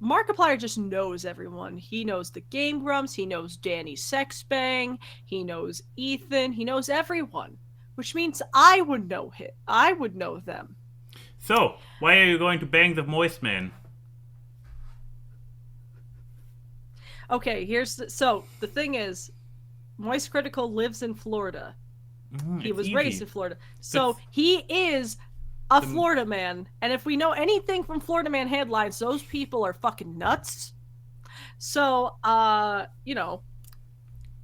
Speaker 2: Markiplier just knows everyone. He knows the Game Grumps. He knows Danny Sexbang. He knows Ethan. He knows everyone. Which means I would know him. I would know them.
Speaker 1: So, why are you going to bang the moist man?
Speaker 2: Okay, the thing is, Moist Critical lives in Florida. He was raised in Florida. So he is a Florida man. And if we know anything from Florida Man headlines, those people are fucking nuts. So,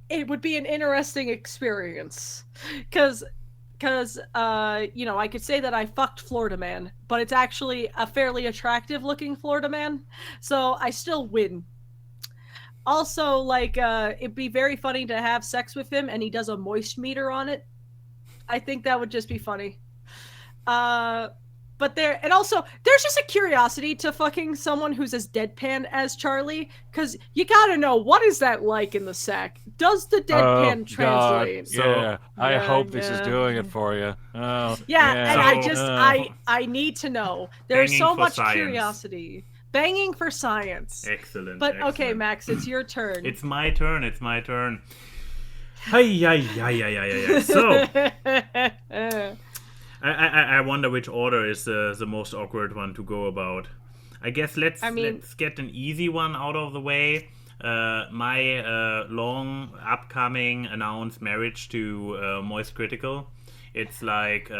Speaker 2: it would be an interesting experience. Because I could say that I fucked Florida Man, but it's actually a fairly attractive looking Florida man. So I still win. Also, like, it'd be very funny to have sex with him and he does a moist meter on it. I think that would just be funny. But there's just a curiosity to fucking someone who's as deadpan as Charlie, because you gotta know, what is that like in the sack? Does the deadpan translate?
Speaker 3: God. I hope this is doing it for you. Oh,
Speaker 2: and I need to know. There's
Speaker 1: Banging
Speaker 2: so
Speaker 1: for
Speaker 2: much
Speaker 1: science.
Speaker 2: Curiosity. Banging for science.
Speaker 1: Excellent.
Speaker 2: But
Speaker 1: excellent.
Speaker 2: okay, Max, it's your turn.
Speaker 1: It's my turn. Hi. So, I wonder which order is the most awkward one to go about. I guess let's get an easy one out of the way. My long upcoming announced marriage to Moist Critical. It's like,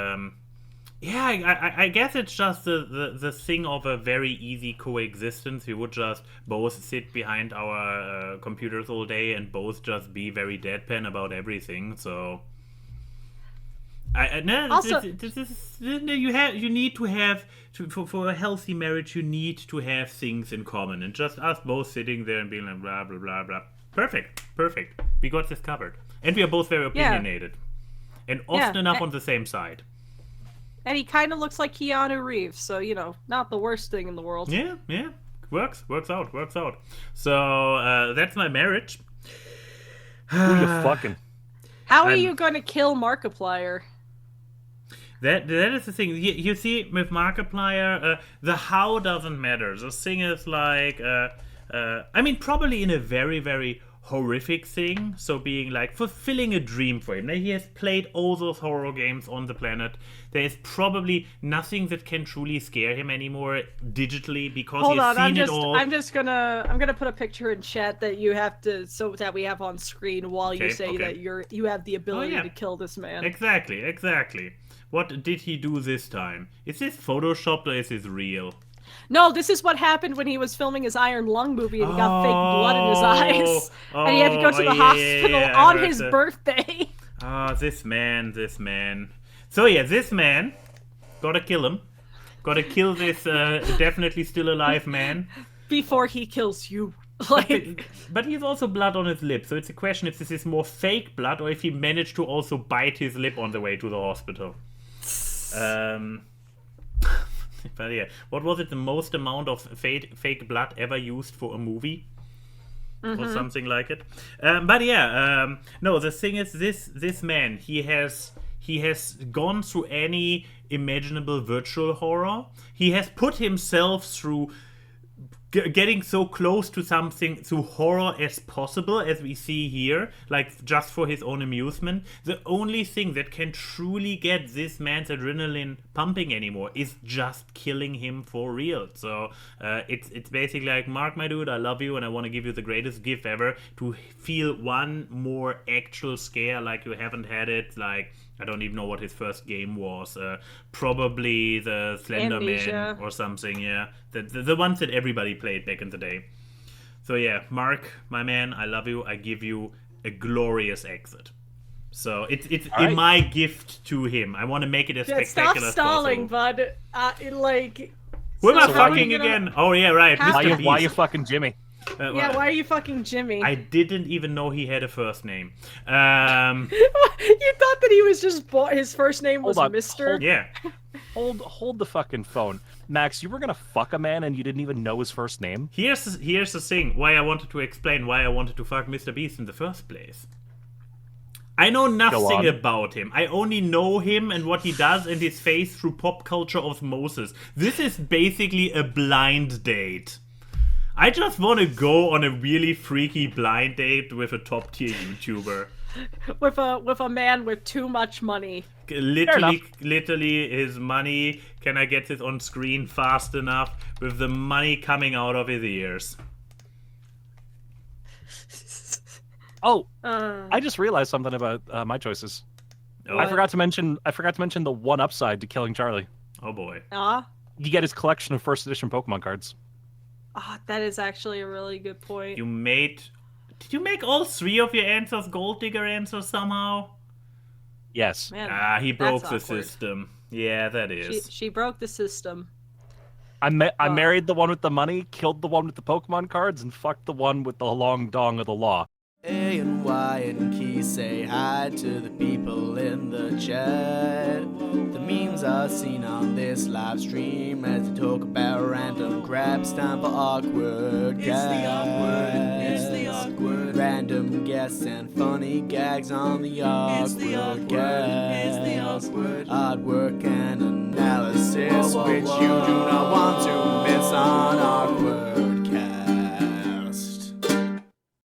Speaker 1: I guess it's just the thing of a very easy coexistence. We would just both sit behind our computers all day and both just be very deadpan about everything. So, you need to have for a healthy marriage. You need to have things in common, and just us both sitting there and being like blah blah blah blah. Perfect. We got this covered, and we are both very opinionated, and often enough on the same side.
Speaker 2: And he kind of looks like Keanu Reeves, so, not the worst thing in the world.
Speaker 1: Yeah. Works out. So, that's my marriage.
Speaker 3: Who you fucking?
Speaker 2: How are you going to kill Markiplier?
Speaker 1: That is the thing. You see, with Markiplier, the how doesn't matter. The thing is like, probably in a very, very horrific thing, so being like fulfilling a dream for him. Now, he has played all those horror games on the planet. There is probably nothing that can truly scare him anymore digitally because
Speaker 2: Hold
Speaker 1: he's
Speaker 2: on,
Speaker 1: seen it all.
Speaker 2: I'm gonna put a picture in chat that you have to, so that we have on screen while you say that you have the ability to kill this man.
Speaker 1: Exactly. What did he do this time? Is this photoshopped or is this real?
Speaker 2: No, this is what happened when he was filming his Iron Lung movie and he got fake blood in his eyes. And he had to go to the hospital on his birthday.
Speaker 1: This man. So yeah, this man, gotta kill him. Gotta kill this definitely still alive man.
Speaker 2: Before he kills you. Like,
Speaker 1: but he's also blood on his lip, so it's a question if this is more fake blood or if he managed to also bite his lip on the way to the hospital. But yeah, what was it? The most amount of fake blood ever used for a movie, or something like it. But yeah, no. The thing is, this man, he has gone through any imaginable virtual horror. He has put himself through getting so close to something, to horror as possible, as we see here, like just for his own amusement. The only thing that can truly get this man's adrenaline pumping anymore is just killing him for real. So it's basically like, Mark, my dude, I love you and I want to give you the greatest gift ever, to feel one more actual scare like you haven't had it. Like, I don't even know what his first game was. Probably the Slender Man or something, yeah. The ones that everybody played back in the day. So yeah, Mark, my man, I love you. I give you a glorious exit. So it's
Speaker 3: right.
Speaker 1: my gift to him. I want to make it as spectacular as
Speaker 2: stalling,
Speaker 1: possible.
Speaker 2: bud. Like...
Speaker 1: Who am I fucking again? Oh yeah, right. Mr. Beast.
Speaker 3: Why you fucking Jimmy?
Speaker 2: Why are you fucking Jimmy?
Speaker 1: I didn't even know he had a first name.
Speaker 2: You thought that he was just his first name was Mr.
Speaker 1: Yeah.
Speaker 3: Hold the fucking phone, Max. You were gonna fuck a man and you didn't even know his first name.
Speaker 1: Here's the thing. Why I wanted to explain why I wanted to fuck Mr. Beast in the first place. I know nothing about him. I only know him and what he does and his face through pop culture osmosis. This is basically a blind date. I just want to go on a really freaky blind date with a top tier YouTuber.
Speaker 2: With a man with too much money.
Speaker 1: Literally his money. Can I get this on screen fast enough? With the money coming out of his ears.
Speaker 3: Oh, I just realized something about my choices.
Speaker 1: Oh.
Speaker 3: I forgot to mention the one upside to killing Charlie.
Speaker 1: Oh boy.
Speaker 3: You get his collection of first edition Pokemon cards.
Speaker 2: That is actually a really good point.
Speaker 1: Did you make all three of your answers Gold Digger answers somehow?
Speaker 3: Yes.
Speaker 2: Man,
Speaker 1: he broke the system. Yeah, that is.
Speaker 2: She broke the system.
Speaker 3: I married the one with the money, killed the one with the Pokemon cards, and fucked the one with the long dong of the law.
Speaker 5: Ayn Wye and Key say hi to the people in the chat. The memes are seen on this live stream as they talk about random crap. It's time for awkward guests. It's the awkward. Random guests and funny gags on the awkward guests. It's the awkward. Hard work and analysis which you do not